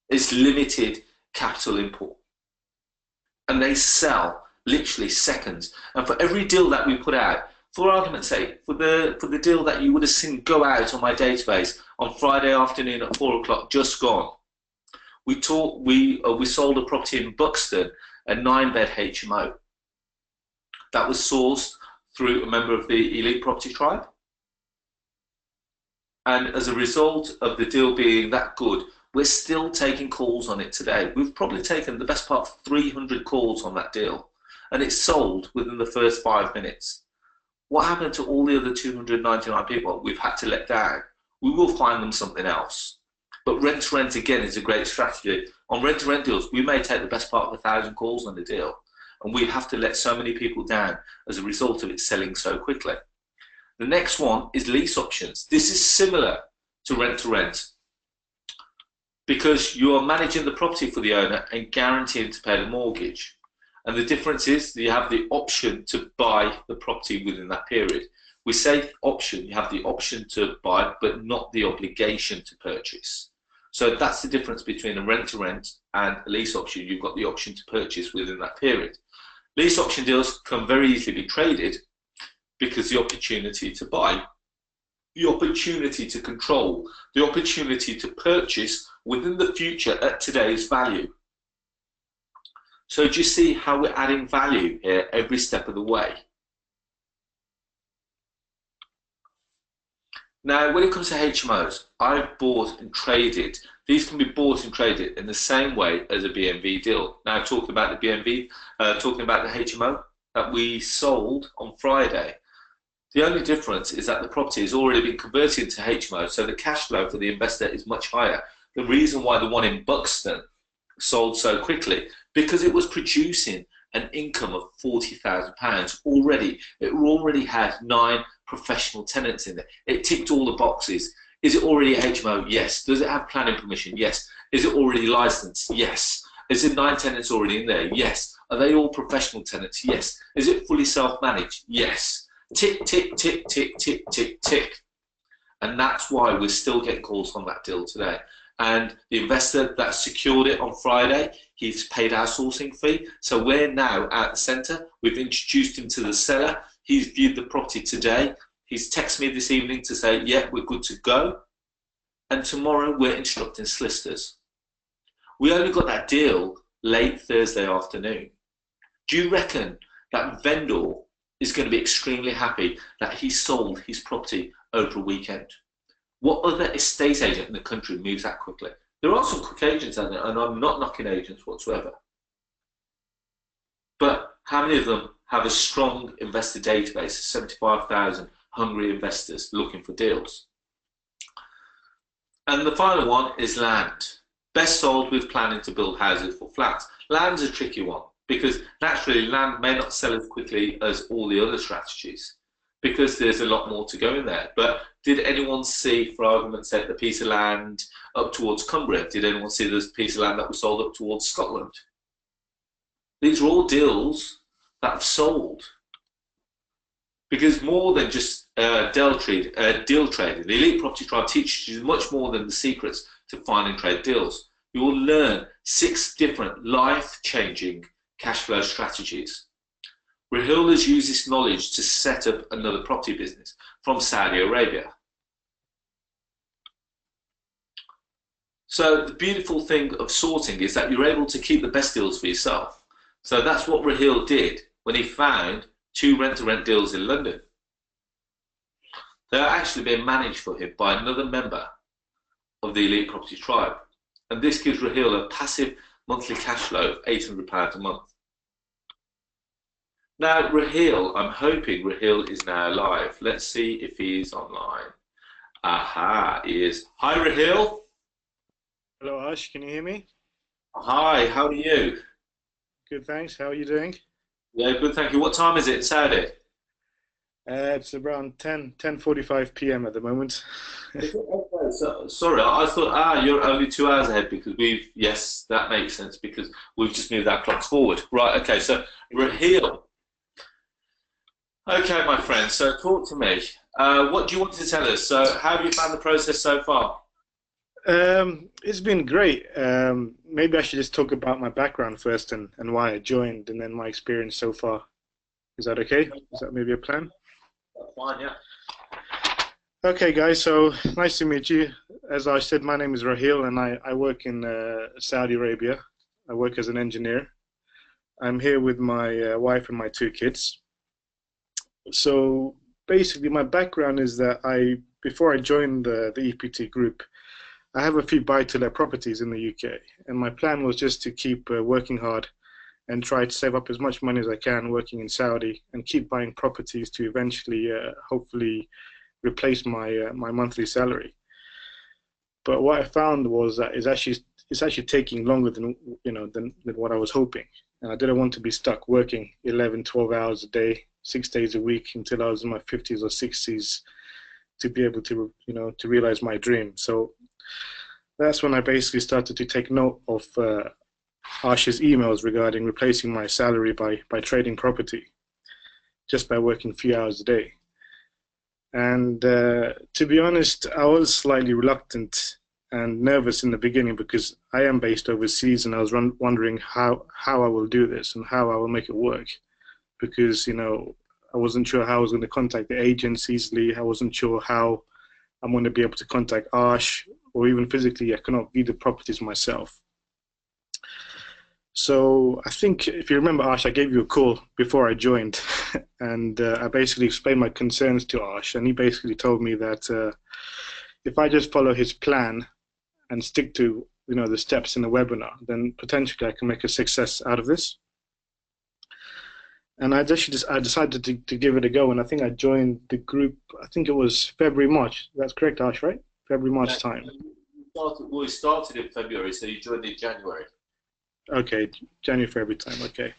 It's limited capital input, and they sell literally seconds. And for every deal that we put out, for argument's sake, for the deal that you would have seen go out on my database on Friday afternoon at 4 o'clock, just gone, we sold a property in Buxton, a 9-bed HMO that was sourced through a member of the elite property tribe. And as a result of the deal being that good, we're still taking calls on it today. We've probably taken the best part of 300 calls on that deal, and it's sold within the first 5 minutes. What happened to all the other 299 people we've had to let down? We will find them something else. But rent to rent, again, is a great strategy. On rent to rent deals, we may take the best part of 1,000 calls on the deal, and we have to let so many people down as a result of it selling so quickly. The next one is lease options. This is similar to rent because you are managing the property for the owner and guaranteeing to pay the mortgage. And the difference is that you have the option to buy the property within that period. We say option, you have the option to buy, but not the obligation to purchase. So that's the difference between a rent-to-rent and a lease option. You've got the option to purchase within that period. Lease option deals can very easily be traded because the opportunity to buy, the opportunity to control, the opportunity to purchase within the future at today's value. So do you see how we're adding value here every step of the way? Now, when it comes to HMOs, I've bought and traded. These can be bought and traded in the same way as a B&B deal. Now, talking about the B&B, talking about the HMO that we sold on Friday, the only difference is that the property has already been converted into HMO, so the cash flow for the investor is much higher. The reason why the one in Buxton sold so quickly, because it was producing an income of £40,000 already. It already had 9 professional tenants in there. It ticked all the boxes. Is it already a HMO? Yes. Does it have planning permission? Yes. Is it already licensed? Yes. Is it 9 tenants already in there? Yes. Are they all professional tenants? Yes. Is it fully self-managed? Yes. Tick, tick, tick, tick, tick, tick, tick. And that's why we're still getting calls on that deal today. And the investor that secured it on Friday, he's paid our sourcing fee. So we're now at the centre. We've introduced him to the seller. He's viewed the property today. He's texted me this evening to say, yeah, we're good to go. And tomorrow we're instructing solicitors. We only got that deal late Thursday afternoon. Do you reckon that vendor is going to be extremely happy that he sold his property over a weekend? What other estate agent in the country moves that quickly? There are some quick agents out there, and I'm not knocking agents whatsoever. But how many of them have a strong investor database, 75,000 hungry investors looking for deals? And the final one is land. Best sold with planning to build houses for flats. Land's a tricky one because naturally land may not sell as quickly as all the other strategies because there's a lot more to go in there. But did anyone see, for argument's sake, the piece of land up towards Cumbria? Did anyone see this piece of land that was sold up towards Scotland? These are all deals that have sold Because more than just deal trading, the Elite Property Tribe teaches you much more than the secrets to find and trade deals. You will learn 6 different life-changing cash flow strategies. Raheel has used this knowledge to set up another property business from Saudi Arabia. So the beautiful thing of sorting is that you're able to keep the best deals for yourself. So that's what Raheel did when he found 2 rent-to-rent deals in London. They're actually being managed for him by another member of the Elite Property Tribe. And this gives Raheel a passive monthly cash flow of £800 a month. Now, Raheel, I'm hoping Raheel is now live. Let's see if he's online. Aha, he is. Hi, Raheel. Hello, Arsh. Can you hear me? Hi, how are you? Good, thanks. How are you doing? Yeah, good, thank you. What time is it in Saudi? It's around 10:45 p.m. at the moment. Okay, so, sorry, I thought, you're only 2 hours ahead because yes, that makes sense because we've just moved our clocks forward. Right, okay, so Raheel. Okay, my friend, so talk to me. What do you want to tell us? So how have you found the process so far? It's been great. Maybe I should just talk about my background first and why I joined and then my experience so far. Is that okay? Is that maybe a plan? That's fine, yeah. Okay, guys, so nice to meet you. As I said, my name is Raheel and I work in Saudi Arabia. I work as an engineer. I'm here with my wife and my 2 kids. So basically, my background is that before I joined the EPT group, I have a few buy-to-let properties in the UK, and my plan was just to keep working hard and try to save up as much money as I can working in Saudi and keep buying properties to eventually, hopefully, replace my monthly salary. But what I found was that it's actually taking longer than than what I was hoping, and I didn't want to be stuck working 11, 12 hours a day, 6 days a week until I was in my 50s or 60s to be able to to realize my dream. So that's when I basically started to take note of Arsh's emails regarding replacing my salary by trading property, just by working a few hours a day. And to be honest, I was slightly reluctant and nervous in the beginning because I am based overseas and I was wondering how I will do this and how I will make it work. Because I wasn't sure how I was going to contact the agents easily. I wasn't sure how I'm going to be able to contact Arsh, or even physically I cannot view the properties myself. So I think if you remember, Arsh, I gave you a call before I joined and I basically explained my concerns to Arsh, and he basically told me that if I just follow his plan and stick to the steps in the webinar, then potentially I can make a success out of this. And I decided to give it a go, and I think I joined the group, I think it was February, March. That's correct, Arsh, right? February, March time. We started in February, so you joined in January. Okay, January, February time, okay.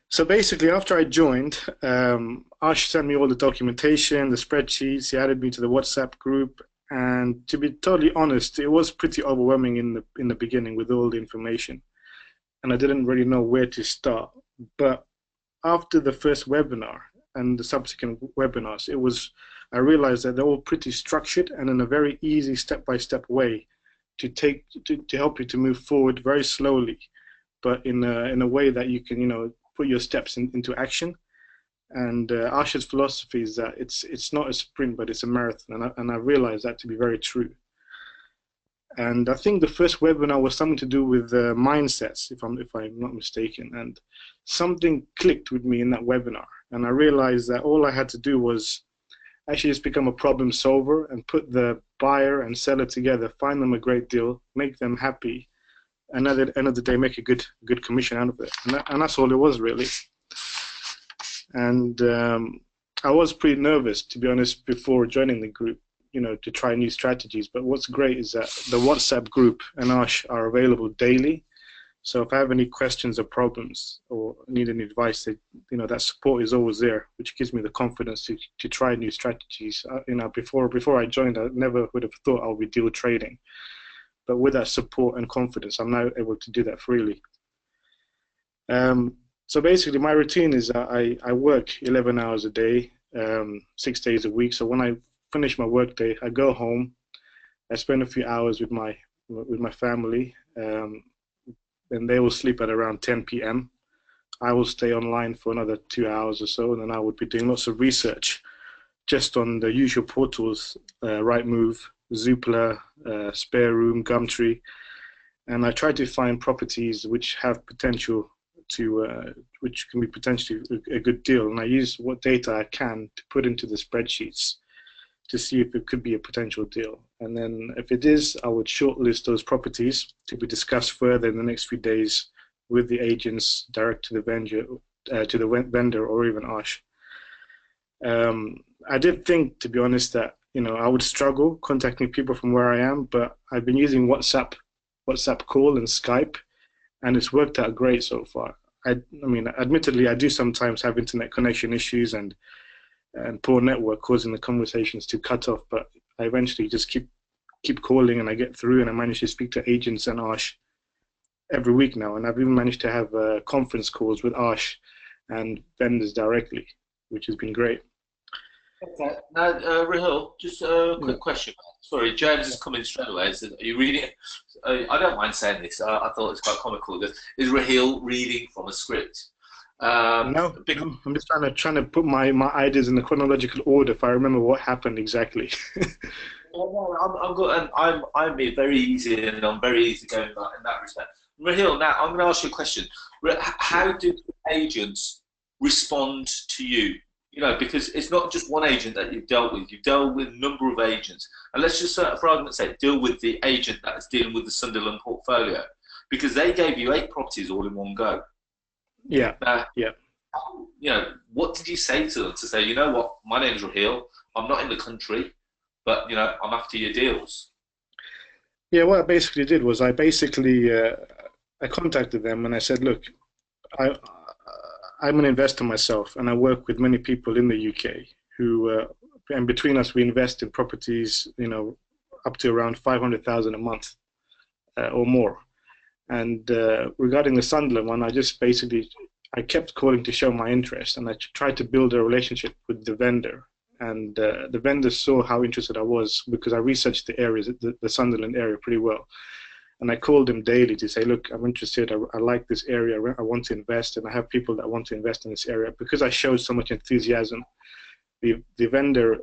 So basically, after I joined, Arsh sent me all the documentation, the spreadsheets, he added me to the WhatsApp group, and to be totally honest, it was pretty overwhelming in the beginning with all the information, and I didn't really know where to start. But after the first webinar and the subsequent webinars, I realized that they're all pretty structured and in a very easy step-by-step way to help you to move forward very slowly, but in a way that you can put your steps into action. And Arsh's philosophy is that it's not a sprint, but it's a marathon, and I realized that to be very true. And I think the first webinar was something to do with mindsets, if I'm not mistaken. And something clicked with me in that webinar, and I realized that all I had to do was actually just become a problem solver and put the buyer and seller together, find them a great deal, make them happy, and at the end of the day, make a good commission out of it. And that's all it was really. And I was pretty nervous, to be honest, before joining the group, to try new strategies. But what's great is that the WhatsApp group and Arsh are available daily. So if I have any questions or problems or need any advice, that support is always there, which gives me the confidence to try new strategies. Before I joined, I never would have thought I would be deal trading. But with that support and confidence, I'm now able to do that freely. So basically, my routine is I work 11 hours a day. 6 days a week. So when I finish my workday, I go home. I spend a few hours with my family. Then they will sleep at around 10 p.m. I will stay online for another 2 hours or so, and then I would be doing lots of research just on the usual portals, Rightmove, Zoopla, Spare Room, Gumtree, and I try to find properties which have potential which can be potentially a good deal, and I use what data I can to put into the spreadsheets to see if it could be a potential deal. And then if it is, I would shortlist those properties to be discussed further in the next few days with the agents, direct to the vendor, or even Arsh. I did think, to be honest, that I would struggle contacting people from where I am, but I've been using WhatsApp call and Skype, and it's worked out great so far. I mean, admittedly, I do sometimes have internet connection issues and poor network causing the conversations to cut off, but I eventually just keep calling and I get through, and I manage to speak to agents and Arsh every week now, and I've even managed to have conference calls with Arsh and vendors directly, which has been great. Okay. Now, Raheel, just a quick question. Sorry, James is coming straight away. Said, are you reading? I don't mind saying this. I thought it's quite comical. Is Raheel reading from a script? No, no, I'm just trying to put my ideas in the chronological order if I remember what happened exactly. No, I'm good, and I'm very easy, and I'm very easy going in that respect. Raheel, now I'm going to ask you a question. How did agents respond to you? Because it's not just one agent that you've dealt with. You've dealt with a number of agents. And let's just, for argument's sake, deal with the agent that's dealing with the Sunderland portfolio. Because they gave you 8 properties all in one go. Yeah, yeah. What did you say to them to say, you know what, my name's Raheel, I'm not in the country, but, I'm after your deals? Yeah, what I basically did was I contacted them and I said, look, I'm an investor myself, and I work with many people in the UK who, and between us, we invest in properties, up to around 500,000 a month or more. And regarding the Sunderland one, I kept calling to show my interest, and I tried to build a relationship with the vendor. And the vendor saw how interested I was because I researched the areas, the Sunderland area, pretty well. And I called him daily to say, look, I'm interested, I like this area, I want to invest, and I have people that want to invest in this area. Because I showed so much enthusiasm, the vendor,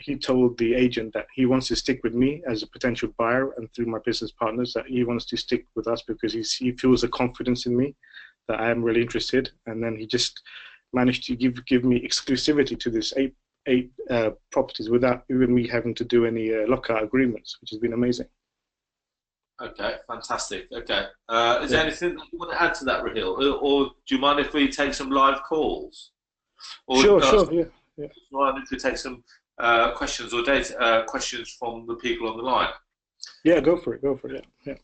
he told the agent that he wants to stick with me as a potential buyer, and through my business partners, that he wants to stick with us because he feels a confidence in me, that I am really interested. And then he just managed to give me exclusivity to this eight properties without even me having to do any lockout agreements, which has been amazing. Okay, fantastic. Okay. Is there anything that you want to add to that, Raheel? Or do you mind if we take some live calls? Or, sure, yeah. Do you mind if we take some questions or questions from the people on the line? Yeah, go for it. Yeah.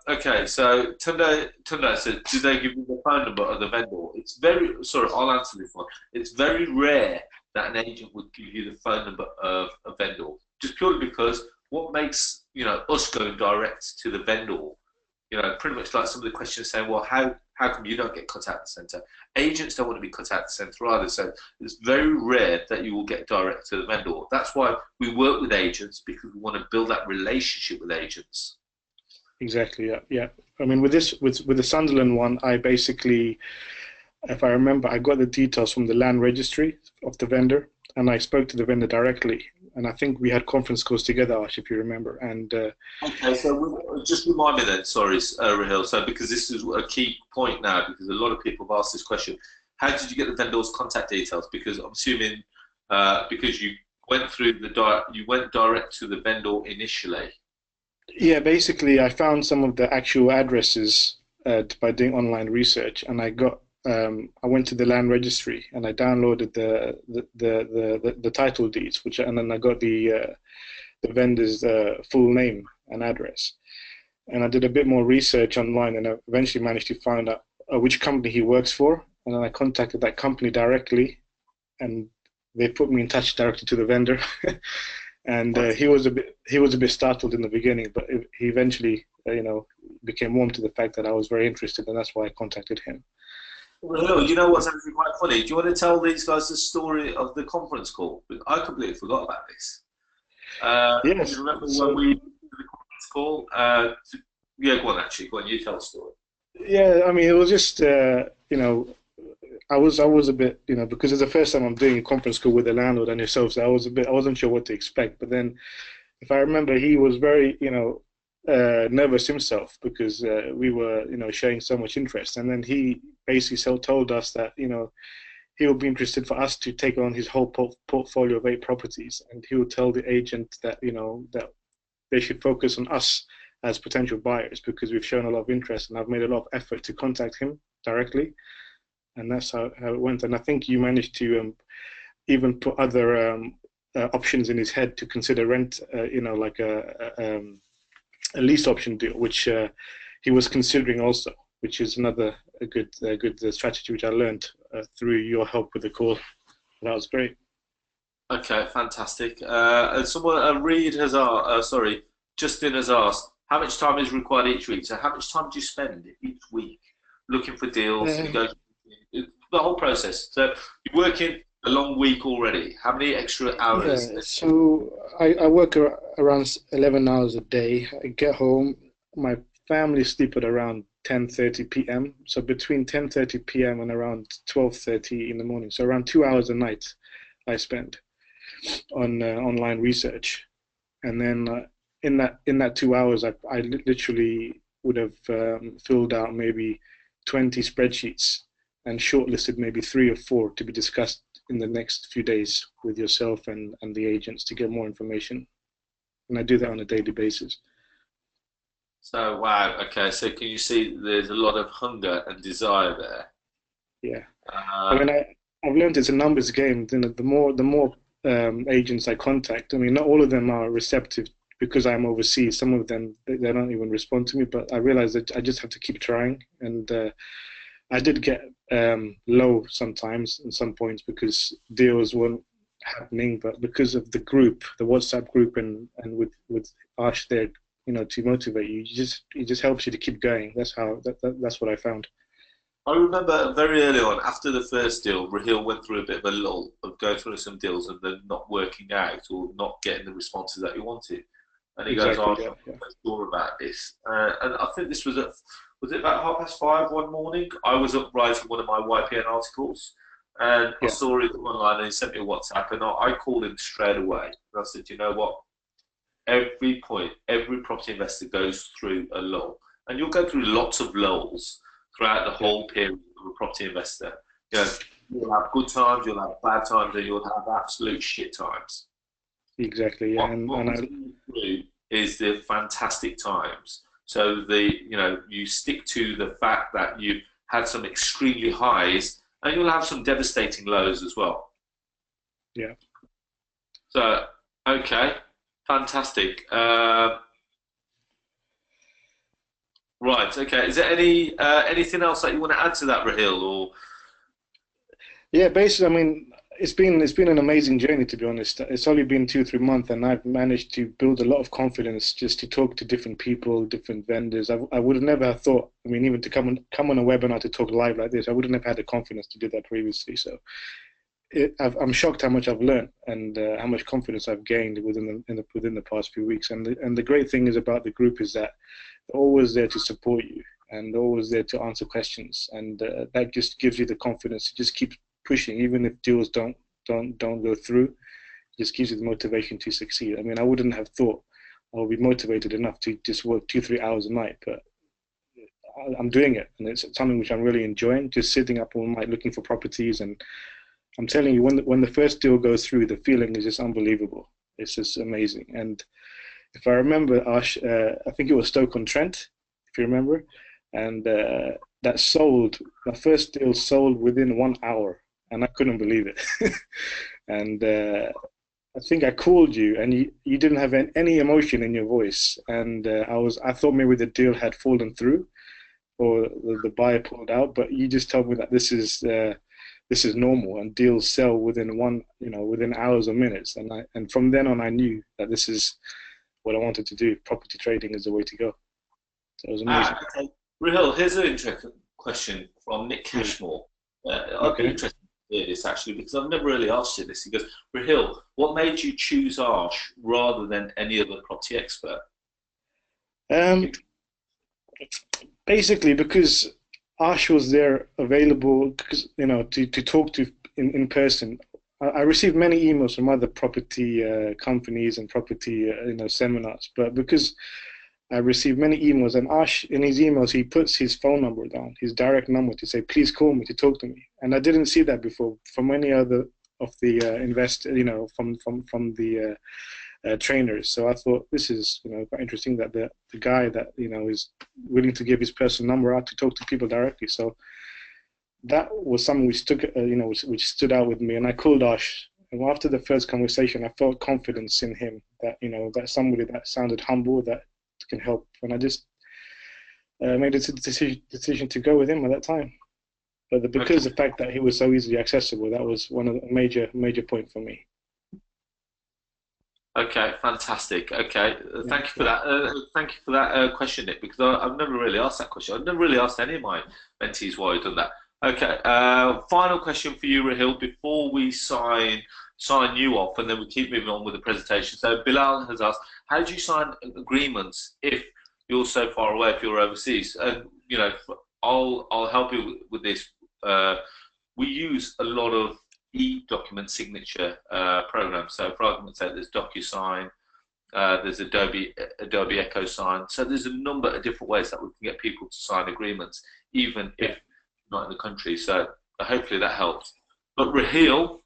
Okay, so Tunde said, did they give you the phone number of the vendor? I'll answer this one. It's very rare that an agent would give you the phone number of a vendor, just purely because what makes us going direct to the vendor, pretty much like some of the questions saying, well, how come you don't get cut out of the centre? Agents don't want to be cut out of the centre either, so it's very rare that you will get direct to the vendor. That's why we work with agents, because we want to build that relationship with agents. Exactly. Yeah. I mean, with the Sunderland one, I basically, if I remember, I got the details from the land registry of the vendor, and I spoke to the vendor directly. And I think we had conference calls together, Arsh, if you remember. And okay, so just remind me then, sorry, Raheel. So because this is a key point now, because a lot of people have asked this question: how did you get the vendor's contact details? Because I'm assuming because you went direct to the vendor initially. Yeah, basically, I found some of the actual addresses by doing online research, and I went to the land registry and I downloaded the title deeds, and then I got the vendor's full name and address, and I did a bit more research online, and I eventually managed to find out which company he works for, and then I contacted that company directly, and they put me in touch directly to the vendor. And he was a bit startled in the beginning, but he eventually became warm to the fact that I was very interested, and that's why I contacted him. Well, you know what's actually quite funny? Do you want to tell these guys the story of the conference call? I completely forgot about this. You Yes. remember when So we did the conference call? Yeah, go on, actually. Go on, you tell the story. yeah, I mean, it was just I was a bit, because it's the first time I'm doing a conference call with a landlord and yourself, so I wasn't sure what to expect. But then, if I remember, he was very, nervous himself because we were, showing so much interest. And then he basically told us that, he would be interested for us to take on his whole portfolio of 8 properties, and he would tell the agent that, that they should focus on us as potential buyers because we've shown a lot of interest, and I've made a lot of effort to contact him directly, and that's how it went. And I think you managed to even put other options in his head to consider rent, like a lease option deal, which he was considering also, which is another a good strategy which I learned through your help with the call. That was great. Okay, fantastic. And someone, Reed has asked, sorry, Justin has asked, how much time is required each week? So, how much time do you spend each week looking for deals, Uh, negotiating, the whole process? So, you're working a long week already. How many extra yeah, hours? so I work around 11 hours a day. I get home, my family sleep at around 10:30 p.m. So between 10:30 p.m. and around 12:30 in the morning. So around 2 hours a night I spend on online research. And then in that 2 hours, I literally would have filled out maybe 20 spreadsheets and shortlisted maybe 3 or 4 to be discussed in the next few days with yourself and the agents to get more information. And I do that on a daily basis. So, wow, okay. So, can you see there's a lot of hunger and desire there? Yeah. I Uh, mean, I've learned it's a numbers game. The more agents I contact, I mean, not all of them are receptive because I'm overseas. Some of them they don't even respond to me. But I realize that I just have to keep trying. And I did get low sometimes in some points because deals weren't happening. But because of the group, the WhatsApp group, and with Arsh there, to motivate you, it just helps you to keep going. That's what I found. I remember very early on, after the first deal, Raheel went through a bit of a lull of going through some deals and then not working out or not getting the responses that he wanted. And he goes, "Oh, Exactly. I'm Yeah. not Yeah. sure about this." And I think this was it about 5:30 one morning? I was up writing one of my YPN articles, and I Yeah. saw it online, and he sent me a WhatsApp, and I called him straight away. And I said, "You know what? Every property investor goes through a lull, and you'll go through lots of lulls throughout the Yeah. whole period of a property investor. You know, you'll have good times, you'll have bad times, and you'll have absolute shit times. Exactly. Yeah. What And we I see through is the fantastic times. So you stick to the fact that you've had some extremely highs, and you'll have some devastating lows as well. yeah. So, okay, fantastic. Right. Okay. Is there anything else that you want to add to that, Raheel? Or Yeah, basically, I mean, it's been an amazing journey to be honest. It's only been 2 3 months, and I've managed to build a lot of confidence just to talk to different people, different vendors. I would have never have thought. I mean, even to come on a webinar to talk live like this, I wouldn't have had the confidence to do that previously. So I'm shocked how much I've learned and how much confidence I've gained within the past few weeks. And the great thing is about the group is that they're always there to support you and always there to answer questions, and that just gives you the confidence to just keep pushing, even if deals don't go through. It just gives you the motivation to succeed. I mean, I wouldn't have thought I would be motivated enough to just work 2 3 hours a night, but I'm doing it, and it's something which I'm really enjoying. Just sitting up all night looking for properties, and I'm telling you, when the first deal goes through, the feeling is just unbelievable. It's just amazing. And if I remember, Ash, I think it was Stoke-on-Trent, if you remember, and that sold. My first deal sold within 1 hour, and I couldn't believe it. And I think I called you, and you didn't have any emotion in your voice, and I thought maybe the deal had fallen through or the buyer pulled out, but you just told me that this is normal and deals sell within within hours or minutes, and from then on I knew that this is what I wanted to do. Property trading is the way to go. So it was amazing. okay, Raheel, here's an interesting question from Nick Yeah. Cashmore. I'd be Okay. interested to hear this actually because I've never really asked you this. He goes, Raheel, what made you choose Arsh rather than any other property expert? Um, Basically, because Ash was there available, because, to talk to in person. I received many emails from other property companies and property seminars, but because I received many emails, and Ash in his emails he puts his phone number down, his direct number, to say please call me to talk to me, and I didn't see that before from any other of the from the trainers. So I thought this is quite interesting that the guy that is willing to give his personal number out to talk to people directly. So that was something which took which stood out with me, and I called Ash. And after the first conversation, I felt confidence in him that that somebody that sounded humble that can help, and I just made a decision to go with him at that time. But because Okay. the fact that he was so easily accessible, that was one of the major point for me. Okay, fantastic. Okay, Yeah, thank you for yeah, that. Thank you for that question, Nick, because I've never really asked that question. I've never really asked any of my mentees why I've done that. Okay, final question for you, Raheel, before we sign you off, and then we keep moving on with the presentation. So Bilal has asked, how do you sign agreements if you're so far away, if you're overseas? And I'll help you with this. We use a lot of e-document signature programs. So for argument's sake, there's DocuSign, there's Adobe Echo Sign. So there's a number of different ways that we can get people to sign agreements, even yeah, if not in the country. So hopefully that helps. But Raheel,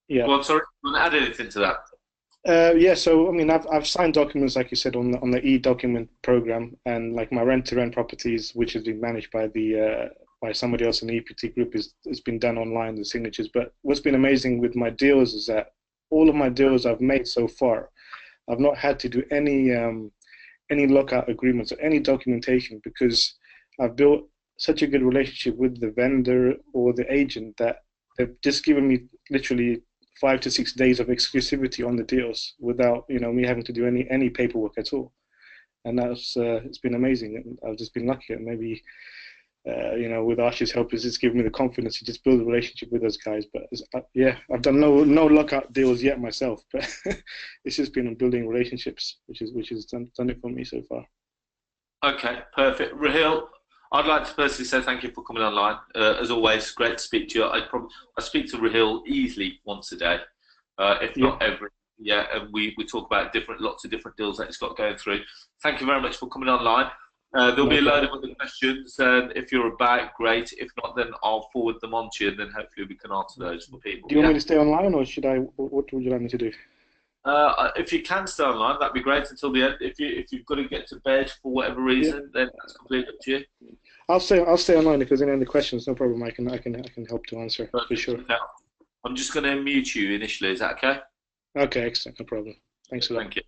yeah. well, I'm sorry, you want to add anything to that? Yeah, so I mean, I've signed documents like you said on the e-document program, and like my rent-to-rent properties, which has been managed by the by somebody else in the EPT group, is it's been done online, the signatures. But what's been amazing with my deals is that all of my deals I've made so far, I've not had to do any lockout agreements or any documentation because I've built such a good relationship with the vendor or the agent that they've just given me literally 5 to 6 days of exclusivity on the deals without me having to do any paperwork at all. And that's it's been amazing. And I've just been lucky, and maybe with Archie's help, it's just given me the confidence to just build a relationship with those guys. But yeah, I've done no lockout deals yet myself, but it's just been on building relationships, which has done it for me so far. Okay, perfect. Raheel, I'd like to personally say thank you for coming online. As always, great to speak to you. I speak to Raheel easily once a day, if Yeah, not every. Yeah, and we talk about lots of different deals that he's got going through. Thank you very much for coming online. There'll no be a load problem. of other questions, and if you're about, great. If not, then I'll forward them on to you, and then hopefully we can answer those for people. Do you want Yeah. me to stay online, or should I? What would you like me to do? If you can stay online, that'd be great until the end. If you've got to get to bed for whatever Yeah, reason, then that's completely up to you. I'll stay online if there's any other questions. No problem. I can help to answer for Perfect. sure. Okay. I'm just going to mute you initially. Is that okay? Okay, excellent. No problem. Thanks a lot. Thank you.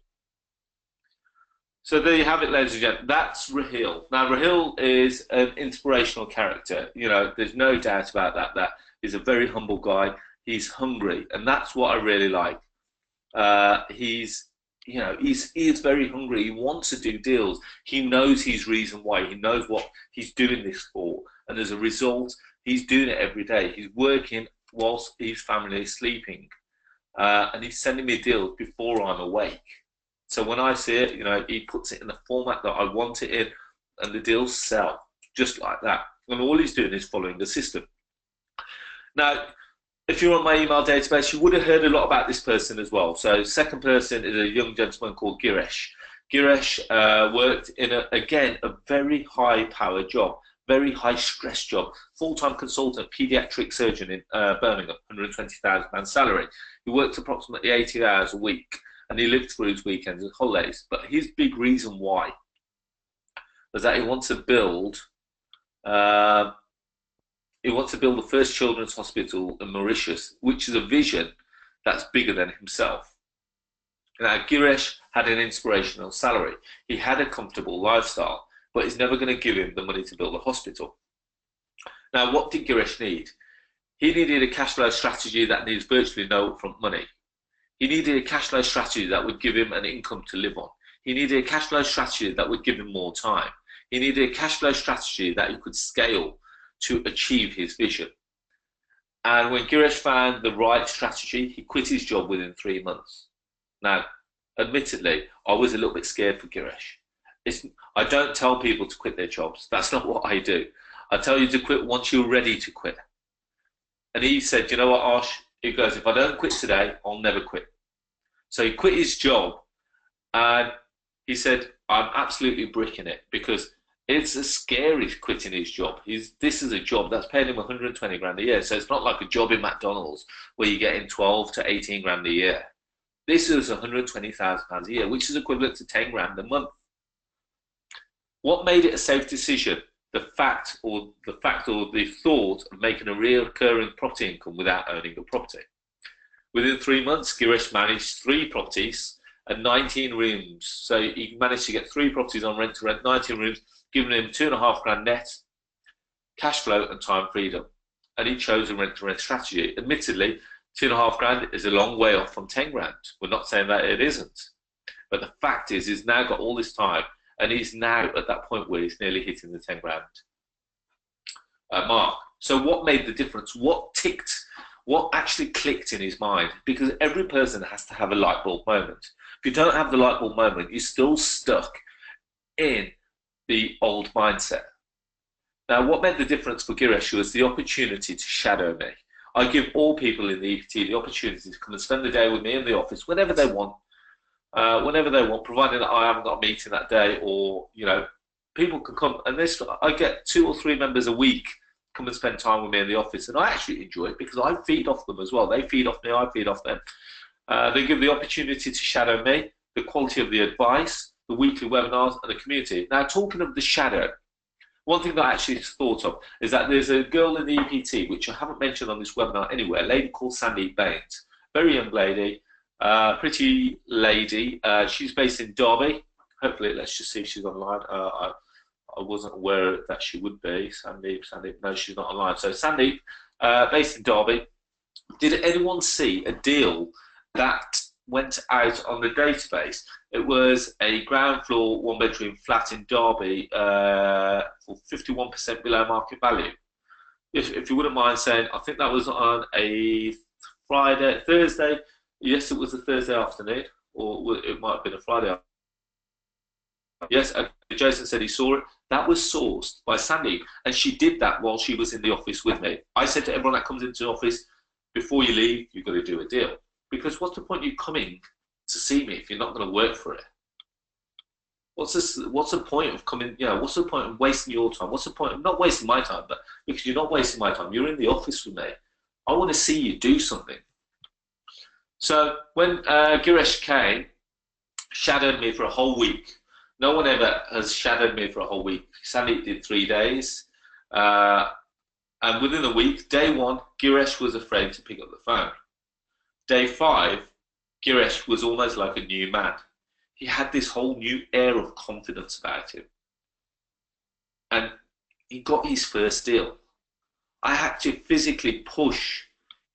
So there you have it, ladies and gentlemen. That's Raheel. Now, Raheel is an inspirational character. There's no doubt about that. That he's a very humble guy. He's hungry, and that's what I really like. He is very hungry. He wants to do deals. He knows his reason why. He knows what he's doing this for, and as a result, he's doing it every day. He's working whilst his family is sleeping, and he's sending me deals before I'm awake. So when I see it, he puts it in the format that I want it in, and the deals sell just like that. And all he's doing is following the system. Now, if you're on my email database, you would have heard a lot about this person as well. So, second person is a young gentleman called Giresh. Giresh worked in again a very high-powered job, very high-stress job, full-time consultant, paediatric surgeon in Birmingham, £120,000 salary. He worked approximately 80 hours a week, and he lived through his weekends and holidays. But his big reason why was that uh, he wants to build the first children's hospital in Mauritius, which is a vision that's bigger than himself. Now, Giresh had an inspirational salary. He had a comfortable lifestyle, but he's never going to give him the money to build a hospital. Now, what did Giresh need? He needed a cash flow strategy that needs virtually no upfront money. He needed a cash flow strategy that would give him an income to live on. He needed a cash flow strategy that would give him more time. He needed a cash flow strategy that he could scale to achieve his vision. And when Girish found the right strategy, he quit his job within 3 months. Now, admittedly, I was a little bit scared for Girish. I don't tell people to quit their jobs. That's not what I do. I tell you to quit once you're ready to quit. And he said, you know what, Arsh? He goes, if I don't quit today, I'll never quit. So he quit his job, and he said, I'm absolutely bricking it, because it's a scary quitting his job. This is a job that's paying him 120 grand a year. So it's not like a job in McDonald's where you're getting 12 to 18 grand a year. This is 120,000 pounds a year, which is equivalent to 10 grand a month. What made it a safe decision? The fact or the thought of making a recurring property income without owning a property. Within 3 months, Girish managed 3 properties and 19 rooms. So he managed to get 3 properties on rent to rent, 19 rooms, giving him 2.5 grand net, cash flow and time freedom. And he chose a rent to rent strategy. Admittedly, 2.5 grand is a long way off from 10 grand. We're not saying that it isn't. But the fact is, he's now got all this time, and he's now at that point where he's nearly hitting the 10 grand mark. So what made the difference? What actually clicked in his mind? Because every person has to have a light bulb moment. If you don't have the light bulb moment, you're still stuck in the old mindset. Now, what made the difference for Girish was the opportunity to shadow me. I give all people in the EPT the opportunity to come and spend the day with me in the office whenever they want, providing that I haven't got a meeting that day, or people can come. And I get 2 or 3 members a week come and spend time with me in the office, and I actually enjoy it because I feed off them as well. They feed off me, I feed off them. They give the opportunity to shadow me, the quality of the advice, the weekly webinars, and the community. Now, talking of the shadow, one thing that I actually thought of is that there's a girl in the EPT, which I haven't mentioned on this webinar anywhere, a lady called Sandy Baines, very young lady, pretty lady. She's based in Derby. Hopefully, let's just see if she's online. I wasn't aware that she would be. Sandy, no, she's not online. So Sandy, based in Derby. Did anyone see a deal that went out on the database? It was a ground floor, 1-bedroom flat in Derby for 51% below market value. If you wouldn't mind saying, I think that was on a Thursday. Yes, it was a Thursday afternoon, or it might have been a Friday afternoon. Yes, Jason said he saw it. That was sourced by Sandy, and she did that while she was in the office with me. I said to everyone that comes into the office, before you leave, you've got to do a deal. Because what's the point of you coming to see me if you're not going to work for it? What's the point of coming? What's the point of wasting your time? What's the point of not wasting my time? But because you're not wasting my time, you're in the office with me. I want to see you do something. So when Girish came, shadowed me for a whole week. No one ever has shadowed me for a whole week. Sandy did 3 days. And within a week, day 1, Girish was afraid to pick up the phone. Day 5, Girish was almost like a new man. He had this whole new air of confidence about him. And he got his first deal. I had to physically push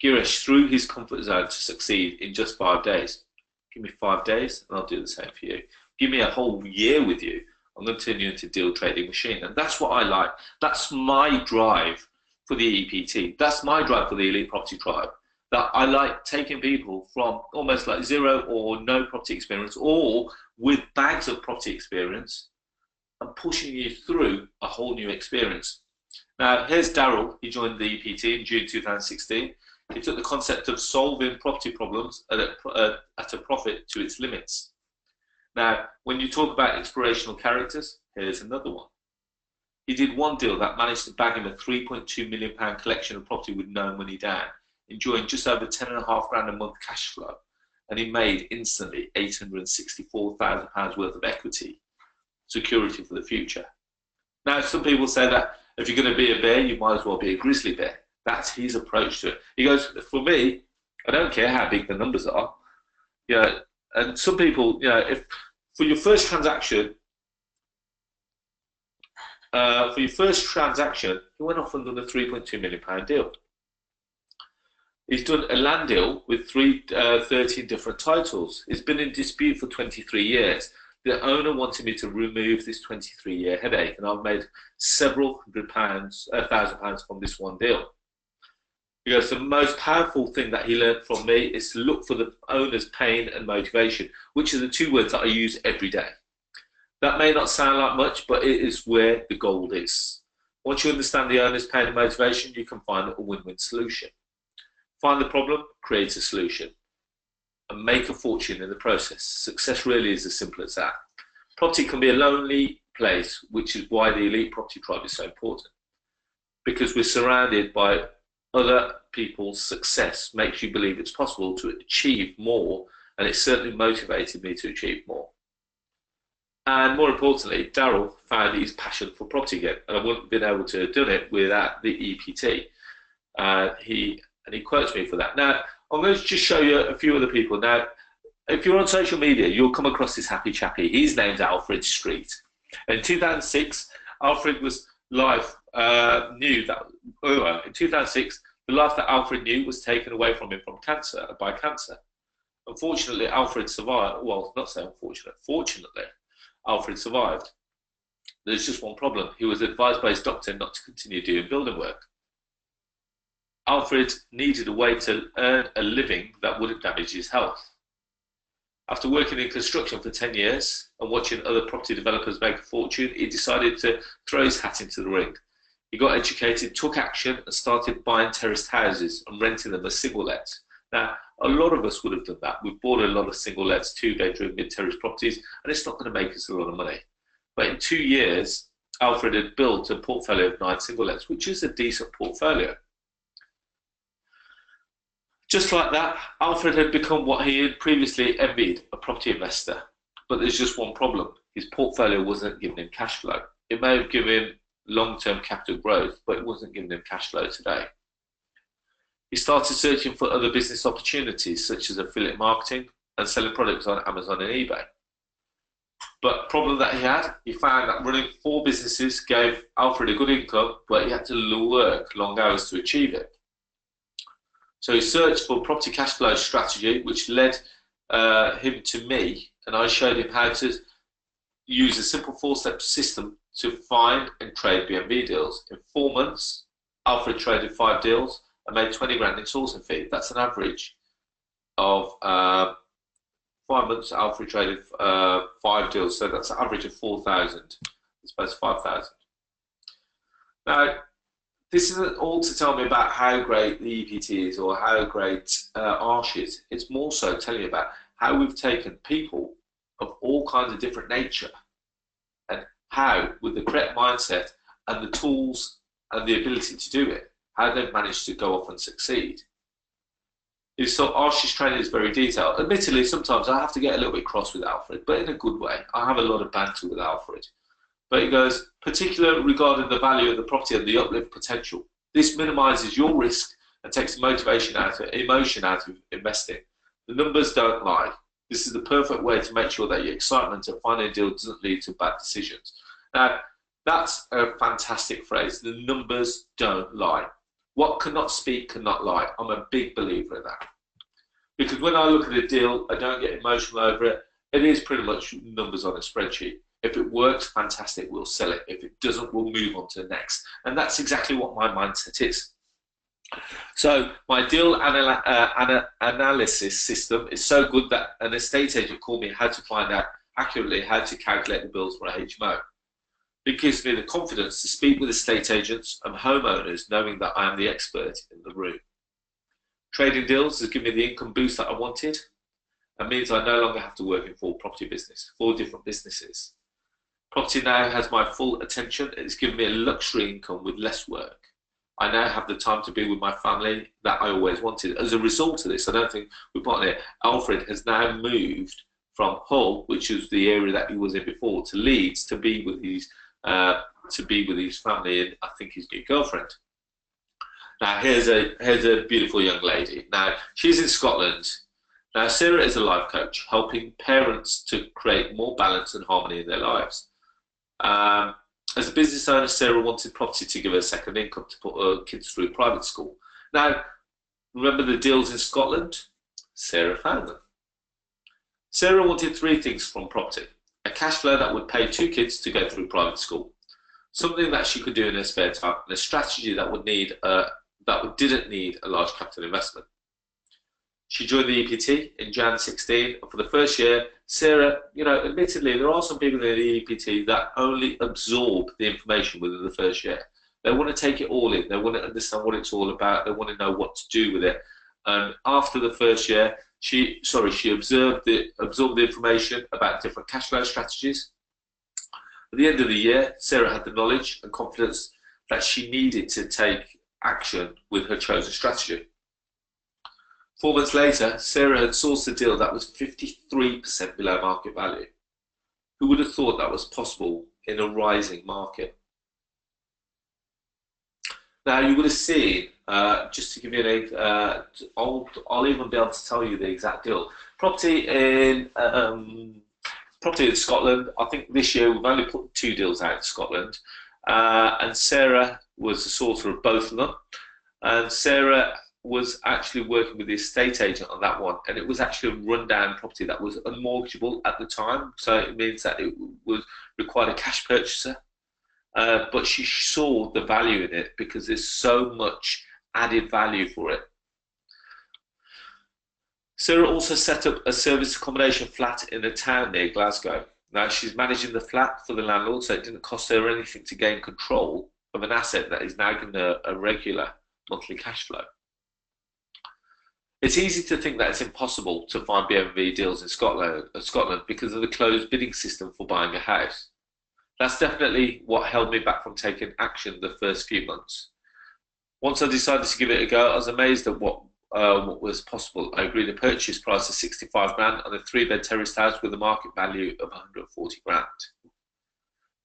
Girish through his comfort zone to succeed in just 5 days. Give me 5 days and I'll do the same for you. Give me a whole year with you, I'm going to turn you into a deal trading machine. And that's what I like. That's my drive for the EPT. That's my drive for the Elite Property Tribe. That I like taking people from almost like 0 or no property experience, or with bags of property experience, and pushing you through a whole new experience. Now, here's Daryl. He joined the EPT in June 2016. He took the concept of solving property problems at a profit to its limits. Now, when you talk about inspirational characters, here's another one. He did one deal that managed to bag him a £3.2 million collection of property with no money down, enjoying just over 10.5 grand a month cash flow, and he made instantly £864,000 worth of equity security for the future. Now, some people say that if you're going to be a bear, you might as well be a grizzly bear. That's his approach to it. He goes, for me, I don't care how big the numbers are. And some people, if for your first transaction, he went off and done a £3.2 million deal. He's done a land deal with 13 different titles. It's been in dispute for 23 years. The owner wanted me to remove this 23-year headache, and I've made several £100,000 from this one deal. He goes, the most powerful thing that he learned from me is to look for the owner's pain and motivation, which are the two words that I use every day. That may not sound like much, but it is where the gold is. Once you understand the owner's pain and motivation, you can find a win-win solution. Find the problem, create a solution, and make a fortune in the process. Success really is as simple as that. Property can be a lonely place, which is why the elite property tribe is so important. Because we're surrounded by other people's success makes you believe it's possible to achieve more, and it certainly motivated me to achieve more. And more importantly, Daryl found his passion for property again, and I wouldn't have been able to have done it without the EPT. He quotes me for that. Now, I'm going to just show you a few other people. Now, if you're on social media, you'll come across this happy chappy. His name's Alfred Street. In 2006, Alfred was life knew that in 2006 the life that Alfred knew was taken away from him by cancer. Unfortunately, Alfred survived. Well, not so unfortunate. Fortunately, Alfred survived. There's just one problem. He was advised by his doctor not to continue doing building work. Alfred needed a way to earn a living that wouldn't damage his health. After working in construction for 10 years and watching other property developers make a fortune, he decided to throw his hat into the ring. He got educated, took action, and started buying terraced houses and renting them as single lets. Now, a lot of us would have done that. We've bought a lot of single lets, two-bedroom, mid-terrace properties, and it's not going to make us a lot of money. But in 2 years, Alfred had built a portfolio of 9 single lets, which is a decent portfolio. Just like that, Alfred had become what he had previously envied, a property investor. But there's just one problem. His portfolio wasn't giving him cash flow. It may have given him long-term capital growth, but it wasn't giving him cash flow today. He started searching for other business opportunities, such as affiliate marketing and selling products on Amazon and eBay. But the problem that he found that running 4 businesses gave Alfred a good income, but he had to work long hours to achieve it. So he searched for a property cash flow strategy, which led him to me, and I showed him how to use a simple 4-step system to find and trade BNB deals. In 4 months, Alfred traded 5 deals and made 20 grand in sourcing fee. That's an average of 5 months. Alfred traded 5 deals, so that's an average of 4,000. I suppose 5,000. Now, this isn't all to tell me about how great the EPT is or how great Arsh is. It's more so telling you about how we've taken people of all kinds of different nature and how, with the correct mindset and the tools and the ability to do it, how they've managed to go off and succeed. So Arsh's training is very detailed. Admittedly, sometimes I have to get a little bit cross with Alfred, but in a good way. I have a lot of banter with Alfred. But he goes, particular regarding the value of the property and the uplift potential. This minimises your risk and takes emotion out of investing. The numbers don't lie. This is the perfect way to make sure that your excitement of finding a deal doesn't lead to bad decisions. Now, that's a fantastic phrase. The numbers don't lie. What cannot speak cannot lie. I'm a big believer in that. Because when I look at a deal, I don't get emotional over it. It is pretty much numbers on a spreadsheet. If it works, fantastic, we'll sell it. If it doesn't, we'll move on to the next. And that's exactly what my mindset is. So my deal analysis system is so good that an estate agent called me how to find out accurately how to calculate the bills for a HMO. It gives me the confidence to speak with estate agents and homeowners knowing that I am the expert in the room. Trading deals has given me the income boost that I wanted. That means I no longer have to work in 4 different businesses. Property now has my full attention. It's given me a luxury income with less work. I now have the time to be with my family that I always wanted. As a result of this, I don't think we've got it. Alfred has now moved from Hull, which is the area that he was in before, to Leeds to be with his family and I think his new girlfriend. Now here's a beautiful young lady. Now she's in Scotland. Now Sarah is a life coach, helping parents to create more balance and harmony in their lives. As a business owner, Sarah wanted property to give her a second income to put her kids through private school. Now, remember the deals in Scotland? Sarah found them. Sarah wanted 3 things from property. A cash flow that would pay 2 kids to go through private school, something that she could do in her spare time, and a strategy that would need that didn't need a large capital investment. She joined the EPT in Jan 16, and for the first year, Sarah, admittedly, there are some people in the EPT that only absorb the information within the first year. They want to take it all in. They want to understand what it's all about. They want to know what to do with it. And after the first year, she absorbed the information about different cash flow strategies. At the end of the year, Sarah had the knowledge and confidence that she needed to take action with her chosen strategy. 4 months later, Sarah had sourced a deal that was 53% below market value. Who would have thought that was possible in a rising market? Now, you would have seen, just to give you an I'll even be able to tell you the exact deal. Property in Scotland, I think this year we've only put 2 deals out in Scotland, and Sarah was the sourcer of both of them. And Sarah was actually working with the estate agent on that one, and it was actually a rundown property that was unmortgageable at the time, so it means that it would require a cash purchaser. But she saw the value in it because there's so much added value for it. Sarah also set up a service accommodation flat in a town near Glasgow. Now she's managing the flat for the landlord, so it didn't cost her anything to gain control of an asset that is now giving her a regular monthly cash flow. It's easy to think that it's impossible to find BMV deals in Scotland because of the closed bidding system for buying a house. That's definitely what held me back from taking action the first few months. Once I decided to give it a go, I was amazed at what was possible. I agreed a purchase price of 65 grand on a 3-bed terraced house with a market value of 140 grand.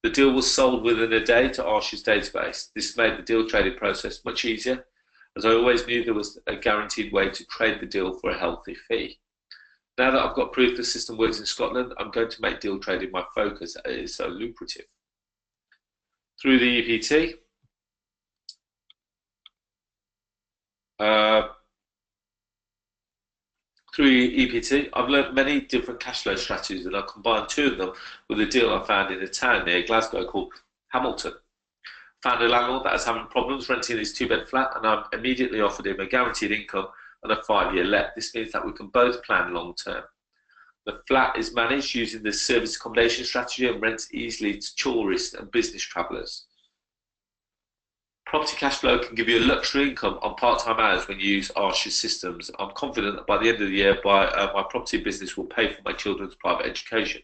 The deal was sold within a day to Arsh's database. This made the deal trading process much easier, as I always knew there was a guaranteed way to trade the deal for a healthy fee. Now that I've got proof the system works in Scotland, I'm going to make deal trading my focus as it is so lucrative. Through the EPT, I've learned many different cash flow strategies, and I've combined 2 of them with a deal I found in a town near Glasgow called Hamilton. Found a landlord that was having problems renting his 2-bed flat, and I immediately offered him a guaranteed income and a 5-year let. This means that we can both plan long term. The flat is managed using the service accommodation strategy and rents easily to tourists and business travellers. Property cash flow can give you a luxury income on part-time hours when you use Arsh's systems. I'm confident that by the end of the year, my property business will pay for my children's private education.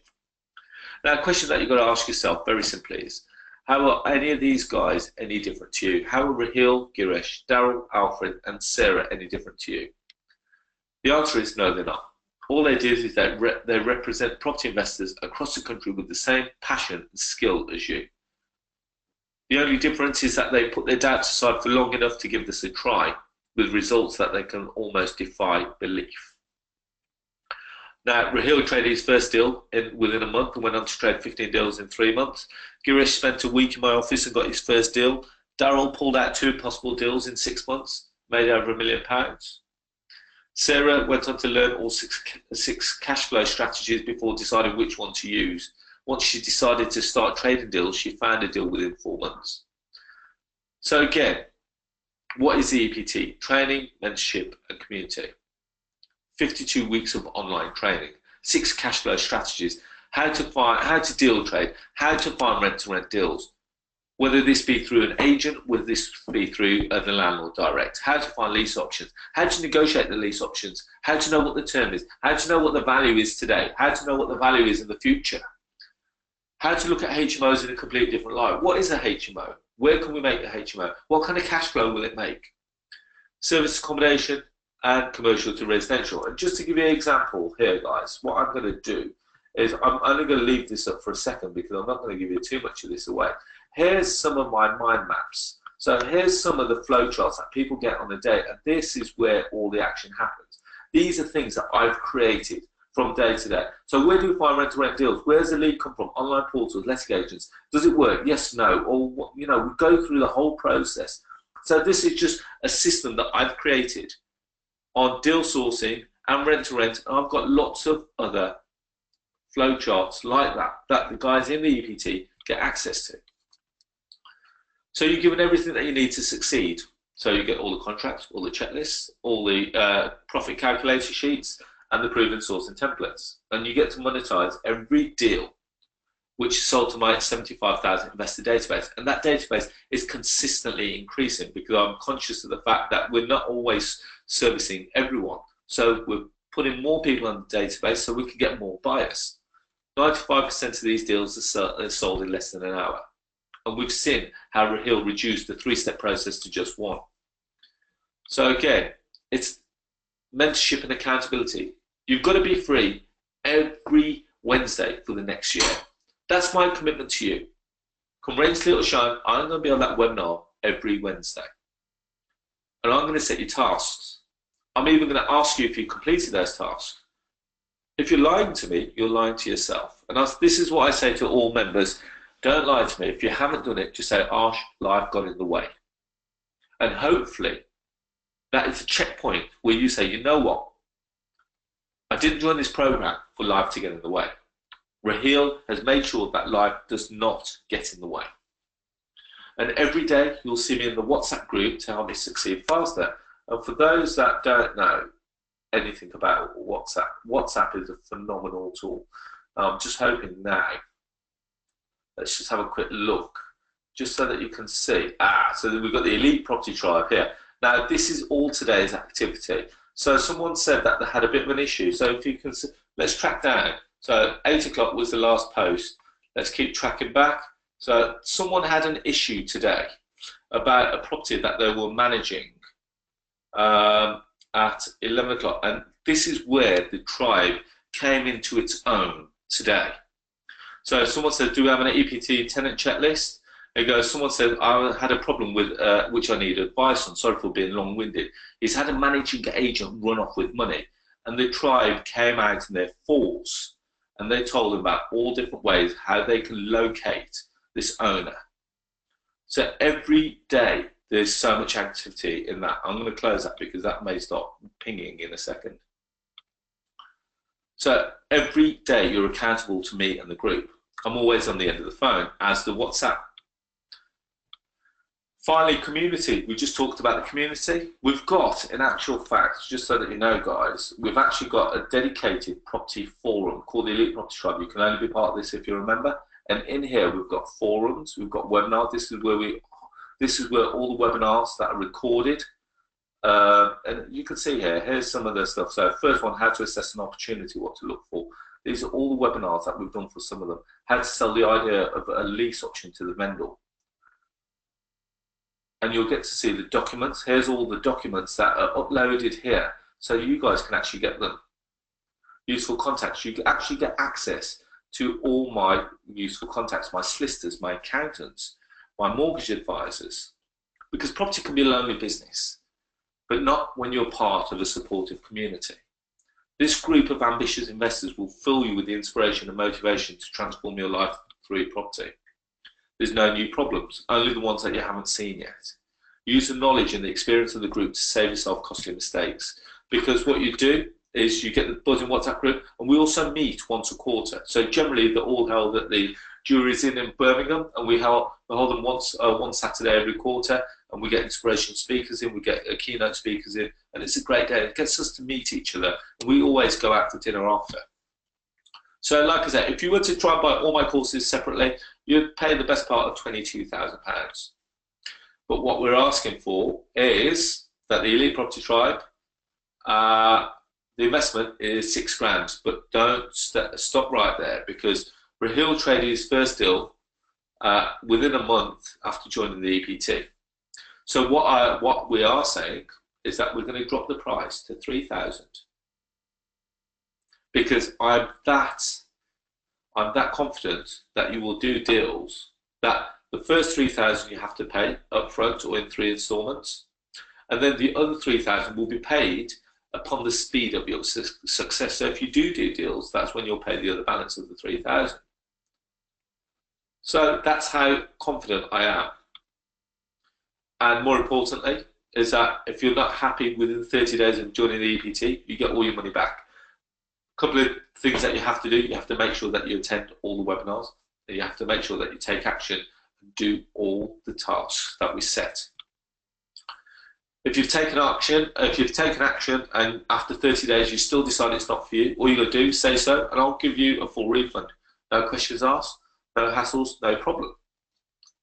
Now, a question that you've got to ask yourself very simply is, how are any of these guys any different to you? How are Raheel, Girish, Daryl, Alfred, and Sarah any different to you? The answer is no, they're not. All they do is they represent property investors across the country with the same passion and skill as you. The only difference is that they put their doubts aside for long enough to give this a try, with results that they can almost defy belief. Now, Raheel traded his first deal within a month and went on to trade 15 deals in 3 months. Girish spent a week in my office and got his first deal. Daryl pulled out 2 possible deals in 6 months, made over £1 million. Sarah went on to learn all six cash flow strategies before deciding which one to use. Once she decided to start trading deals, she found a deal within 4 months. So again, what is the EPT? Training, mentorship, and community. 52 weeks of online training, 6 cash flow strategies, how to deal trade, how to find rent-to-rent deals, whether this be through an agent, whether this be through the landlord direct, how to find lease options, how to negotiate the lease options, how to know what the term is, how to know what the value is today, how to know what the value is in the future, how to look at HMOs in a completely different light. What is a HMO? Where can we make a HMO? What kind of cash flow will it make? Service accommodation and commercial to residential. And just to give you an example here, guys, what I'm going to do is I'm only going to leave this up for a second because I'm not going to give you too much of this away. Here's some of my mind maps. So here's some of the flow charts that people get on a day, and this is where all the action happens. These are things that I've created from day to day. So where do we find rent-to-rent deals? Where's the lead come from? Online portals, letting agents. Does it work? Yes, no. Or, you know, we go through the whole process. So this is just a system that I've created on deal sourcing and rent-to-rent. And I've got lots of other flow charts like that that the guys in the EPT get access to. So you're given everything that you need to succeed. So you get all the contracts, all the checklists, all the profit calculator sheets, and the proven sourcing templates. And you get to monetize every deal which is sold to my 75,000 investor database. And that database is consistently increasing because I'm conscious of the fact that we're not always servicing everyone. So we're putting more people on the database so we can get more buyers. 95% of these deals are sold in less than an hour. And we've seen how Raheel reduced the 3-step process to just 1. So again, it's mentorship and accountability. You've got to be free every Wednesday for the next year. That's my commitment to you. Come rain, sleet or shine, I'm going to be on that webinar every Wednesday. And I'm going to set you tasks. I'm even going to ask you if you completed those tasks. If you're lying to me, you're lying to yourself. And this is what I say to all members. Don't lie to me. If you haven't done it, just say, Arsh, life got in the way. And hopefully, that is a checkpoint where you say, you know what? I didn't join this program for life to get in the way. Raheel has made sure that life does not get in the way. And every day you'll see me in the WhatsApp group to help me succeed faster. And for those that don't know anything about WhatsApp, WhatsApp is a phenomenal tool. I'm just hoping now, let's just have a quick look, just so that you can see. So we've got the Elite Property Tribe here. Now this is all today's activity. So someone said that they had a bit of an issue. So if you can, let's track down. So 8 o'clock was the last post. Let's keep tracking back. So someone had an issue today about a property that they were managing at 11 o'clock. And this is where the tribe came into its own today. So someone said, do we have an EPT tenant checklist? It goes, someone said, I had a problem with which I need advice on. Sorry for being long-winded. He's had a managing agent run off with money. And the tribe came out in their force. And they told them about all different ways how they can locate this owner. So every day there's so much activity in that. I'm going to close that because that may start pinging in a second. So every day you're accountable to me and the group. I'm always on the end of the phone as the WhatsApp. Finally, community. We just talked about the community. We've got, in actual fact, just so that you know, guys, we've actually got a dedicated property forum called the Elite Property Tribe. You can only be part of this if you remember. And in here, we've got forums, we've got webinars. This is where all the webinars that are recorded. And you can see here, here's some of the stuff. So first one, how to assess an opportunity, what to look for. These are all the webinars that we've done for some of them. How to sell the idea of a lease option to the vendor. And you'll get to see the documents. Here's all the documents that are uploaded here, so you guys can actually get them. Useful contacts. You can actually get access to all my useful contacts, my solicitors, my accountants, my mortgage advisors. Because property can be a lonely business, but not when you're part of a supportive community. This group of ambitious investors will fill you with the inspiration and motivation to transform your life through property. There's no new problems, only the ones that you haven't seen yet. Use the knowledge and the experience of the group to save yourself costly mistakes. Because what you do is you get the buzzing WhatsApp group, and we also meet once a quarter. So generally they're all held at the jury's in Birmingham, and we hold them one Saturday every quarter, and we get inspiration speakers in, we get keynote speakers in, and it's a great day. It gets us to meet each other, and we always go out for dinner after. So like I said, if you were to try and buy all my courses separately, you'd pay the best part of £22,000. But what we're asking for is that the Elite Property Tribe, the investment is £6,000, but don't stop right there, because Raheel traded his first deal within a month after joining the EPT. So what we are saying is that we're going to drop the price to £3,000. Because I'm that confident that you will do deals that the first £3,000 you have to pay up front or in 3 installments, and then the other £3,000 will be paid upon the speed of your success. So if you do deals, that's when you'll pay the other balance of the £3,000. So that's how confident I am. And more importantly, is that if you're not happy within 30 days of joining the EPT, you get all your money back. A couple of things that you have to do. You have to make sure that you attend all the webinars. And you have to make sure that you take action and do all the tasks that we set. If you've taken action and after 30 days you still decide it's not for you, all you got to do is say so, and I'll give you a full refund. No questions asked, no hassles, no problem.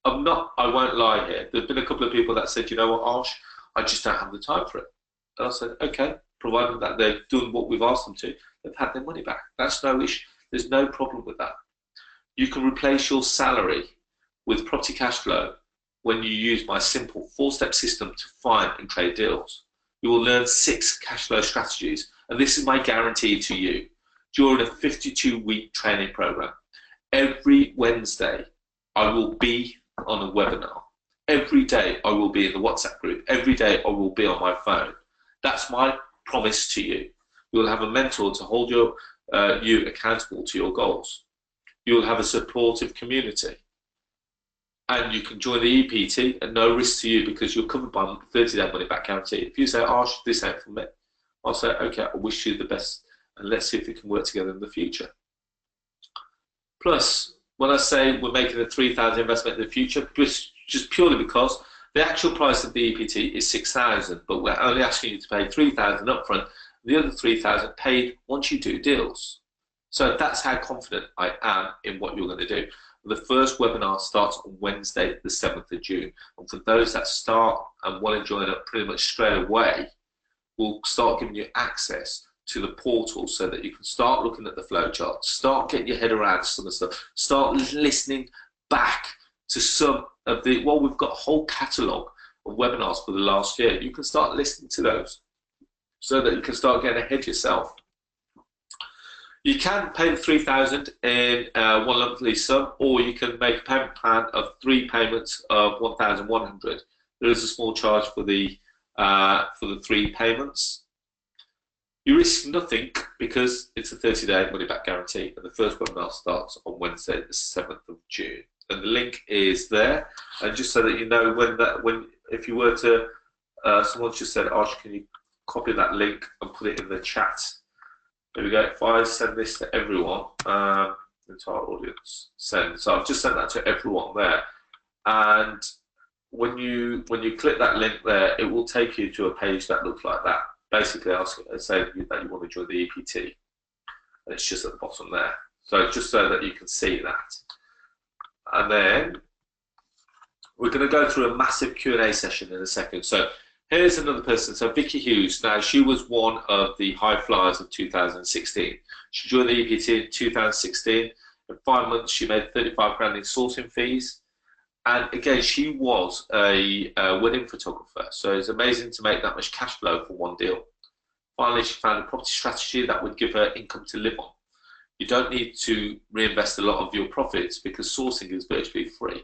I won't lie here. There's been a couple of people that said, you know what, Arsh, I just don't have the time for it. And I said, okay, provided that they've done what we've asked them to, they've had their money back. That's no issue. There's no problem with that. You can replace your salary with property cash flow when you use my simple 4-step system to find and trade deals. You will learn 6 cash flow strategies, and this is my guarantee to you during a 52-week training program. Every Wednesday, I will be on a webinar. Every day, I will be in the WhatsApp group. Every day, I will be on my phone. That's my promise to you. You will have a mentor to hold you accountable to your goals. You will have a supportive community. And you can join the EPT at no risk to you because you're covered by 30-day money back guarantee. If you say, Arsh, this ain't for me, I'll say, okay, I wish you the best and let's see if we can work together in the future. Plus, when I say we're making a 3,000 investment in the future, just purely because the actual price of the EPT is 6,000, but we're only asking you to pay 3,000 upfront, the other 3,000 paid once you do deals. So that's how confident I am in what you're going to do. The first webinar starts on Wednesday, the 7th of June. And for those that start and want to join up pretty much straight away, we'll start giving you access to the portal so that you can start looking at the flowchart, start getting your head around some of the stuff, start listening back to some of the, well, we've got a whole catalogue of webinars for the last year. You can start listening to those so that you can start getting ahead yourself. You can pay the 3,000 in one monthly sum, or you can make a payment plan of 3 payments of 1,100. There is a small charge for the 3 payments. You risk nothing because it's a 30-day money-back guarantee, and the first webinar starts on Wednesday, the 7th of June. And the link is there, and just so that you know if you were to, someone just said, Arsh, can you copy that link and put it in the chat? There we go. If I send this to everyone, entire audience, send. So I've just sent that to everyone there. And when you click that link there, it will take you to a page that looks like that. Basically, asking say that you want to join the EPT, and it's just at the bottom there. So just so that you can see that. And then we're going to go through a massive Q&A session in a second. So here's another person. So Vicky Hughes. Now, she was one of the high flyers of 2016. She joined the EPT in 2016. In 5 months, she made 35 grand in sourcing fees. And again, she was a wedding photographer. So it's amazing to make that much cash flow for one deal. Finally, she found a property strategy that would give her income to live on. You don't need to reinvest a lot of your profits because sourcing is virtually free.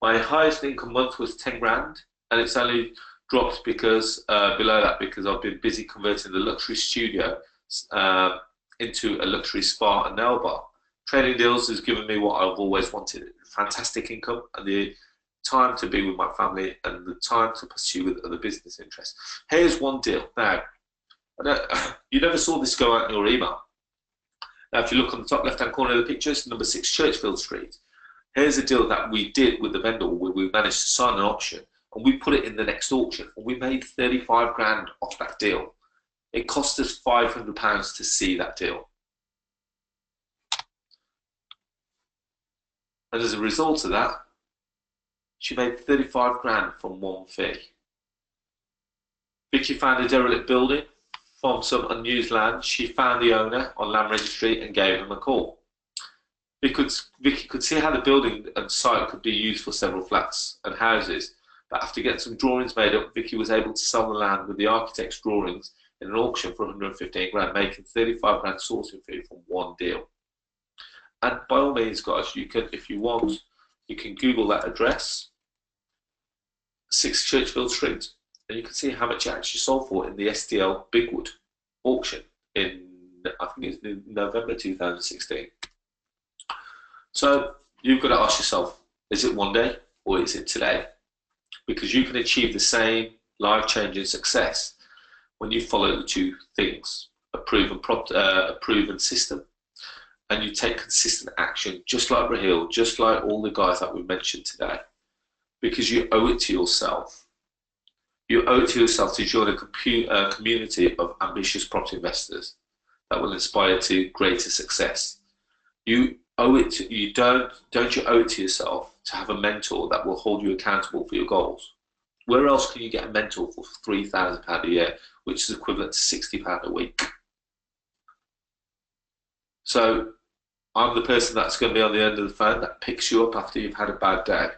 My highest income month was 10 grand, and it's only dropped because below that because I've been busy converting the luxury studio into a luxury spa and nail bar. Trading deals has given me what I've always wanted: fantastic income and the time to be with my family and the time to pursue with other business interests. Here's one deal. Now, you never saw this go out in your email. Now, if you look on the top left-hand corner of the picture, it's number 6 Churchfield Street. Here's a deal that we did with the vendor where we managed to sign an option, and we put it in the next auction, and we made 35 grand off that deal. It cost us £500 to see that deal. And as a result of that, she made 35 grand from one fee. Vicky found a derelict building from some unused land. She found the owner on land registry and gave him a call. Vicky could see how the building and site could be used for several flats and houses, but after getting some drawings made up, Vicky was able to sell the land with the architect's drawings in an auction for 115 grand, making 35 grand sourcing fee from one deal. And by all means, guys, you can, if you want, you can Google that address, 6 Churchfield Street, and you can see how much it actually sold for in the SDL Bigwood auction in, I think it's in November 2016. So you've got to ask yourself, is it one day or is it today? Because you can achieve the same life-changing success when you follow the 2 things: a proven system, and you take consistent action, just like Raheel, just like all the guys that we mentioned today, because you owe it to yourself You owe it to yourself to join a community of ambitious property investors that will inspire to greater success. You owe it to, you don't you owe it to yourself to have a mentor that will hold you accountable for your goals? Where else can you get a mentor for £3,000 a year, which is equivalent to £60 a week? So I'm the person that's going to be on the end of the phone that picks you up after you've had a bad day.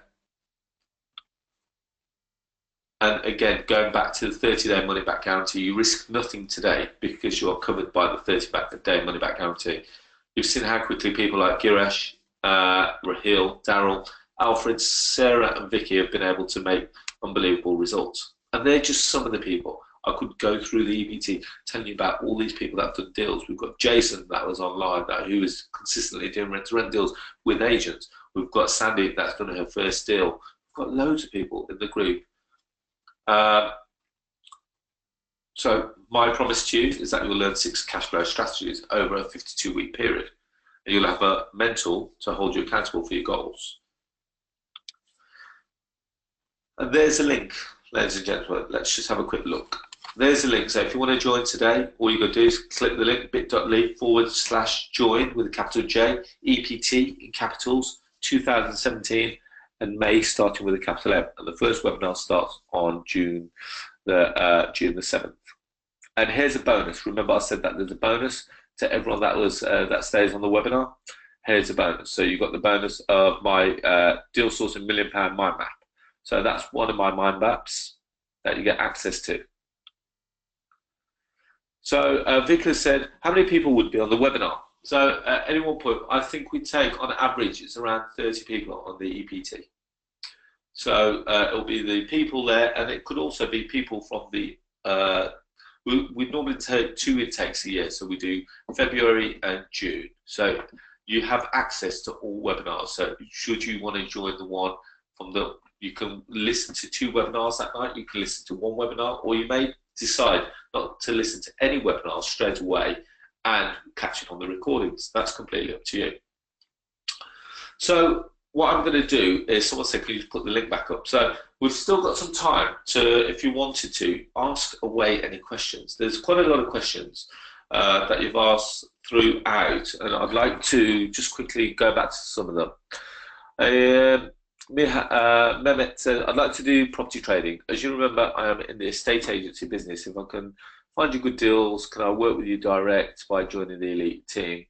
And again, going back to the 30-day money-back guarantee, you risk nothing today because you are covered by the 30-day money-back guarantee. You've seen how quickly people like Girish, Raheel, Daryl, Alfred, Sarah and Vicky have been able to make unbelievable results. And they're just some of the people. I could go through the EPT telling you about all these people that have done deals. We've got Jason that was online, who is consistently doing rent-to-rent deals with agents. We've got Sandy that's done her first deal. We've got loads of people in the group. So my promise to you is that you'll learn 6 cash flow strategies over a 52-week period. And you'll have a mentor to hold you accountable for your goals. And there's a link, ladies and gentlemen. Let's just have a quick look. There's a link. So if you want to join today, all you've got to do is click the link, bit.ly/join with a capital J, EPT in capitals, 2017, and May starting with a capital M. And the first webinar starts on June the 7th. And here's a bonus. Remember I said that there's a bonus to everyone that stays on the webinar. Here's a bonus. So you've got the bonus of my deal sourcing £1 million mind map. So that's one of my mind maps that you get access to. So Vika said, how many people would be on the webinar? So at any one point, I think we take on average, it's around 30 people on the EPT. So it'll be the people there, and it could also be people from the, we normally take 2 intakes a year. So we do February and June. So you have access to all webinars. So should you want to join the one from the, you can listen to 2 webinars that night, you can listen to 1 webinar, or you may decide not to listen to any webinars straight away and catch it on the recordings. That's completely up to you. So what I'm going to do is, someone said, can you put the link back up? So we've still got some time to, if you wanted to, ask away any questions. There's quite a lot of questions that you've asked throughout, and I'd like to just quickly go back to some of them. Mehmet said, I'd like to do property trading. As you remember, I am in the estate agency business. If I can find you good deals, can I work with you direct by joining the elite team?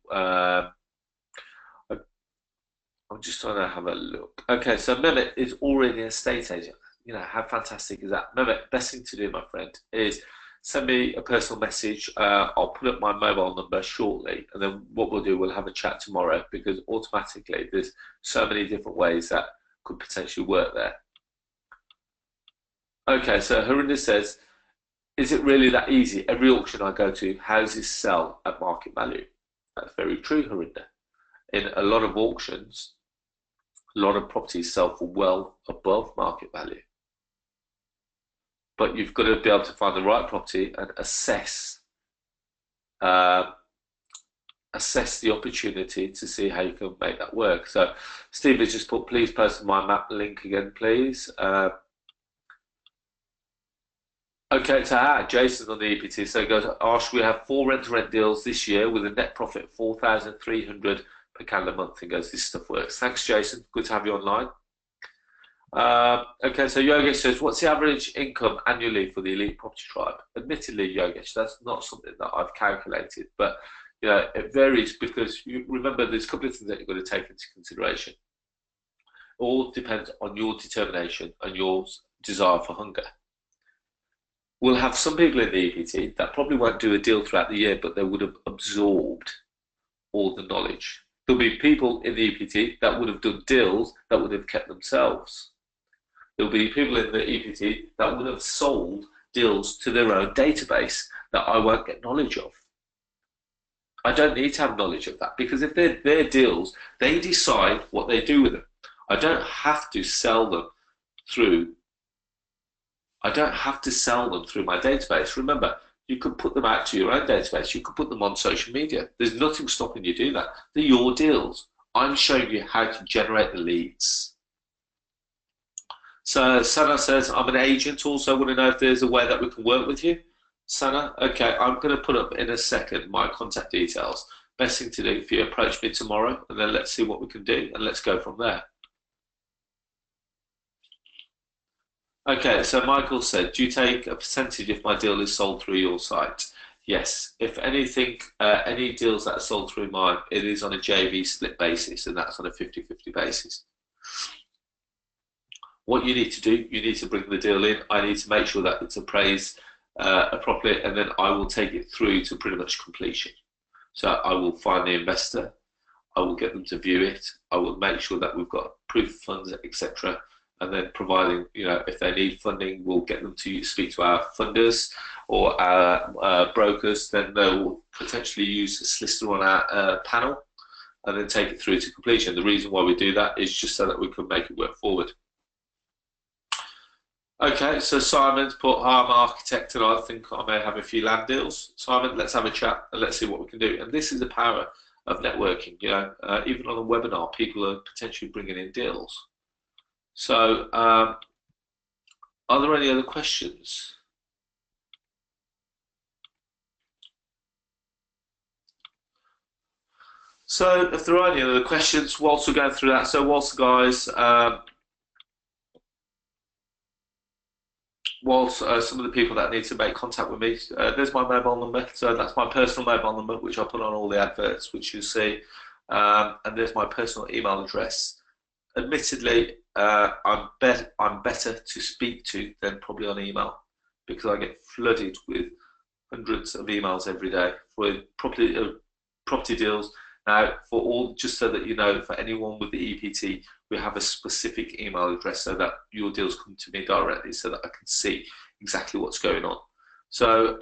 I'm just trying to have a look. Okay, so Mehmet is already an estate agent. You know, how fantastic is that? Mehmet, best thing to do, my friend, is send me a personal message. I'll put up my mobile number shortly, and then what we'll do, we'll have a chat tomorrow, because automatically there's so many different ways that could potentially work there. Okay, so Harinder says, is it really that easy? Every auction I go to, houses sell at market value. That's very true, Harinder. In a lot of auctions, a lot of properties sell for well above market value. But you've got to be able to find the right property and assess the opportunity to see how you can make that work. So Steve has just put, please post my map link again, please. Okay, so Jason on the EPT, so he goes, Arsh, we have 4 rent-to-rent deals this year with a net profit of 4,300 per calendar month. He goes, this stuff works. Thanks, Jason. Good to have you online. Okay, so Yogesh says, what's the average income annually for the Elite Property Tribe? Admittedly, Yogesh, that's not something that I've calculated, but you know, it varies, because you remember there's a couple of things that you've got to take into consideration. All depends on your determination and your desire for hunger. We'll have some people in the EPT that probably won't do a deal throughout the year, but they would have absorbed all the knowledge. There'll be people in the EPT that would have done deals that would have kept themselves. There'll be people in the EPT that would have sold deals to their own database that I won't get knowledge of. I don't need to have knowledge of that, because if they're their deals, they decide what they do with them. I don't have to sell them through my database. Remember, you can put them out to your own database. You can put them on social media. There's nothing stopping you doing that. They're your deals. I'm showing you how to generate the leads. So Sana says, I'm an agent also, want to know if there's a way that we can work with you. Sana, okay, I'm going to put up in a second my contact details. Best thing to do if you approach me tomorrow, and then let's see what we can do, and let's go from there. Okay, so Michael said, do you take a percentage if my deal is sold through your site? Yes. If anything, any deals that are sold through mine, it is on a JV split basis, and that's on a 50-50 basis. What you need to do, you need to bring the deal in. I need to make sure that it's appraised properly, and then I will take it through to pretty much completion. So I will find the investor, I will get them to view it, I will make sure that we've got proof of funds, etc. And then providing, if they need funding, we'll get them to speak to our funders or our brokers. Then they'll potentially use a solicitor on our panel and then take it through to completion. The reason why we do that is just so that we can make it work forward. Okay, so Simon's put, hi, I'm an architect and I think I may have a few land deals. Simon, let's have a chat and let's see what we can do. And this is the power of networking. Even on a webinar, people are potentially bringing in deals. So, are there any other questions? So, if there are any other questions, whilst we're going through that, so whilst the guys, some of the people that need to make contact with me, there's my mobile number. So that's my personal mobile number, which I put on all the adverts, which you see, and there's my personal email address. Admittedly, I'm better to speak to than probably on email, because I get flooded with hundreds of emails every day for property deals. Now, just so that you know, for anyone with the EPT, we have a specific email address so that your deals come to me directly, so that I can see exactly what's going on. So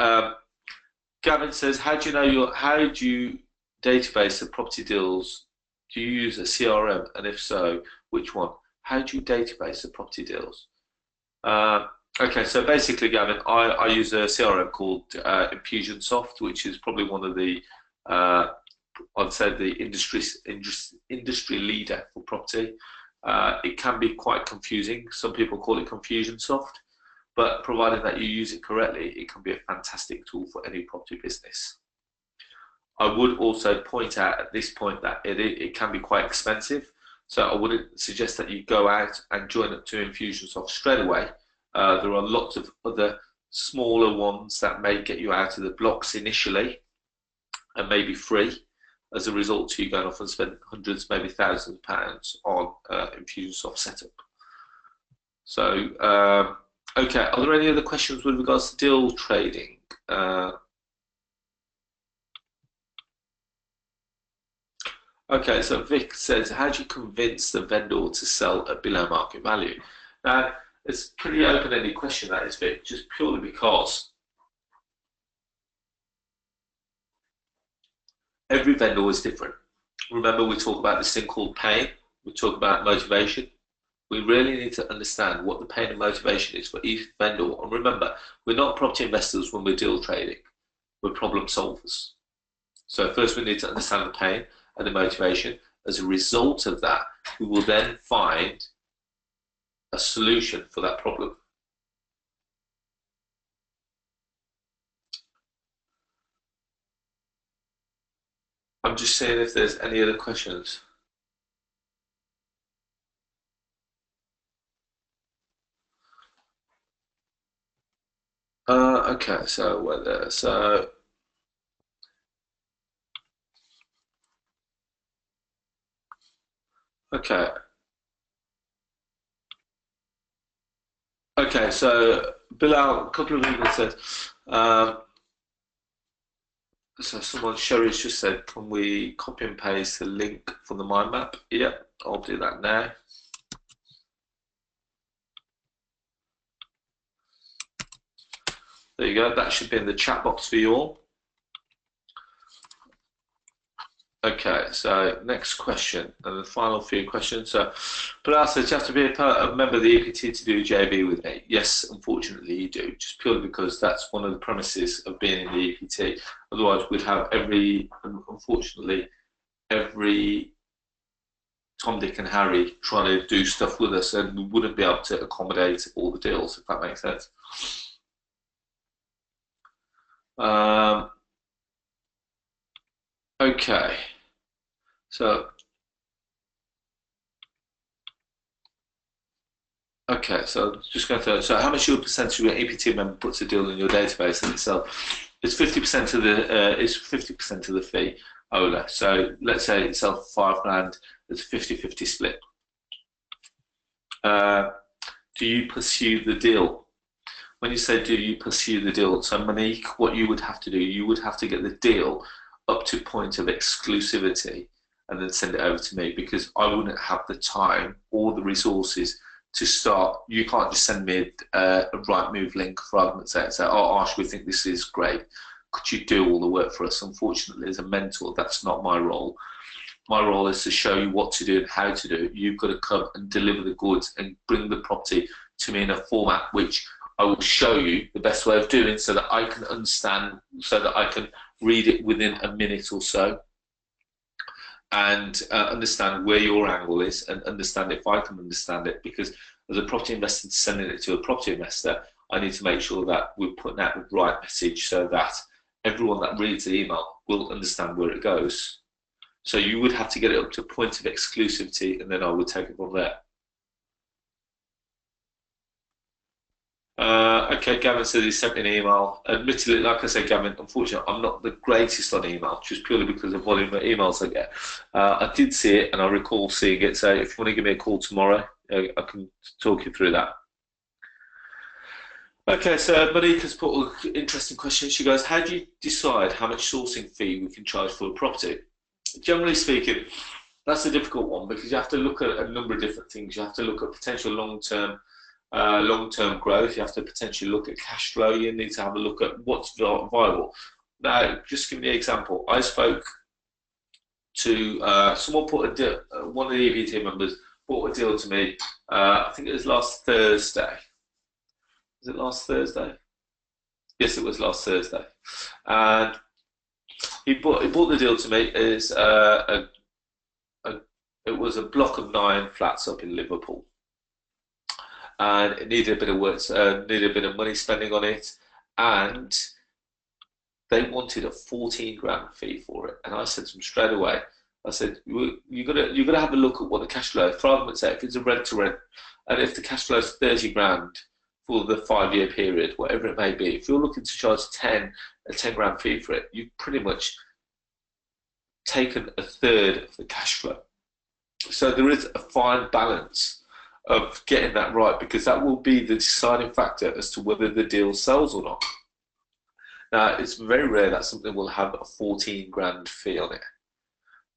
Gavin says, how do you database the property deals? Do you use a CRM, and if so, which one? How do you database the property deals? Okay, so basically, Gavin, I use a CRM called Infusionsoft, which is probably one of the I'd say the industry leader for property. It can be quite confusing. Some people call it Confusionsoft, but provided that you use it correctly, it can be a fantastic tool for any property business. I would also point out at this point that it can be quite expensive, so I wouldn't suggest that you go out and join up to Infusionsoft straight away. There are lots of other smaller ones that may get you out of the blocks initially and maybe free. As a result to you going off and spend hundreds, maybe thousands of pounds on Infusionsoft setup. So, okay, are there any other questions with regards to deal trading? Okay, so Vic says, how do you convince the vendor to sell at below market value? Now, it's a pretty open-ended question, that is, Vic, just purely because every vendor is different. Remember, we talk about this thing called pain. We talk about motivation. We really need to understand what the pain and motivation is for each vendor. And remember, we're not property investors when we're deal trading. We're problem solvers. So first we need to understand the pain and the motivation. As a result of that, we will then find a solution for that problem. I'm just saying if there's any other questions. Okay, so whether okay. Okay, so Bilal, a couple of people said, so someone, Sherry's just said, can we copy and paste the link for the mind map? Yep, I'll do that now. There you go, that should be in the chat box for you all. Okay, so next question, and the final few questions. So, Bilal says, you have to be a member of the EPT to do JV with me. Yes, unfortunately you do, just purely because that's one of the premises of being in the EPT. Otherwise, we'd have unfortunately, every Tom, Dick, and Harry trying to do stuff with us, and we wouldn't be able to accommodate all the deals, if that makes sense. Okay, so just going through. So how much your percentage of your APT member puts a deal in your database in itself? It's 50% of the fee, Ola. So let's say it sells for £5,000. It's a 50-50 split. Do you pursue the deal? When you say do you pursue the deal, so Monique, what you would have to do, you would have to get the deal up to point of exclusivity and then send it over to me, because I wouldn't have the time or the resources to start. You can't just send me a Rightmove link, for argument's sake, and say, oh, Arsh, we think this is great. Could you do all the work for us? Unfortunately, as a mentor, that's not my role. My role is to show you what to do and how to do it. You've got to come and deliver the goods and bring the property to me in a format which I will show you the best way of doing, so that I can understand, so that I can read it within a minute or so, and understand where your angle is, and understand if I can understand it. Because as a property investor sending it to a property investor, I need to make sure that we're putting out the right message, so that everyone that reads the email will understand where it goes. So you would have to get it up to a point of exclusivity, and then I would take it from there. Okay, Gavin said he sent me an email. Admittedly, like I said, Gavin, unfortunately, I'm not the greatest on email, just purely because of the volume of emails I get. I did see it, and I recall seeing it, so if you want to give me a call tomorrow, I can talk you through that. Okay, so Monique has put an interesting question. She goes, how do you decide how much sourcing fee we can charge for a property? Generally speaking, that's a difficult one, because you have to look at a number of different things. You have to look at potential long-term growth. You have to potentially look at cash flow. You need to have a look at what's viable. Now, just give me an example. I spoke to someone, put a deal, one of the EVT members bought a deal to me. I think it was last Thursday. Was it last Thursday? Yes, it was last Thursday. And he bought the deal to me. It was a block of 9 flats up in Liverpool, and it needed a bit of work, needed a bit of money spending on it, and they wanted a 14 grand fee for it. And I said to them straight away, I said, you got to have a look at what the cash flow. For argument's sake, if it's a rent to rent, and if the cash flow is 30 grand for the 5-year period, whatever it may be, if you're looking to charge a 10 grand fee for it, you've pretty much taken a third of the cash flow. So there is a fine balance of getting that right, because that will be the deciding factor as to whether the deal sells or not. Now, it's very rare that something will have a 14 grand fee on it.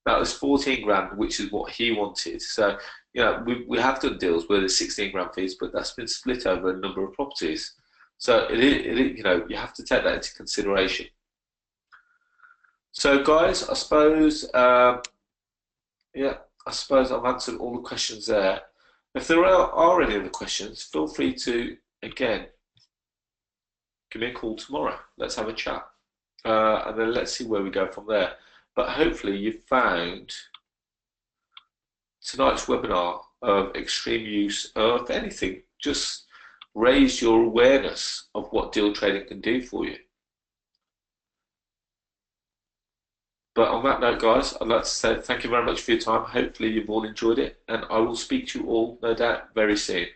That was 14 grand, which is what he wanted. So, you know, we have done deals where there's 16 grand fees, but that's been split over a number of properties. So you know, you have to take that into consideration. So, guys, I suppose, yeah, I suppose I've answered all the questions there. If there are any other questions, feel free to, again, give me a call tomorrow. Let's have a chat. And then let's see where we go from there. But hopefully you found tonight's webinar of extreme use, or if anything, just raise your awareness of what deal trading can do for you. But on that note, guys, I'd like to say thank you very much for your time. Hopefully you've all enjoyed it, and I will speak to you all, no doubt, very soon.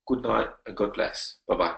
Good night and God bless. Bye-bye.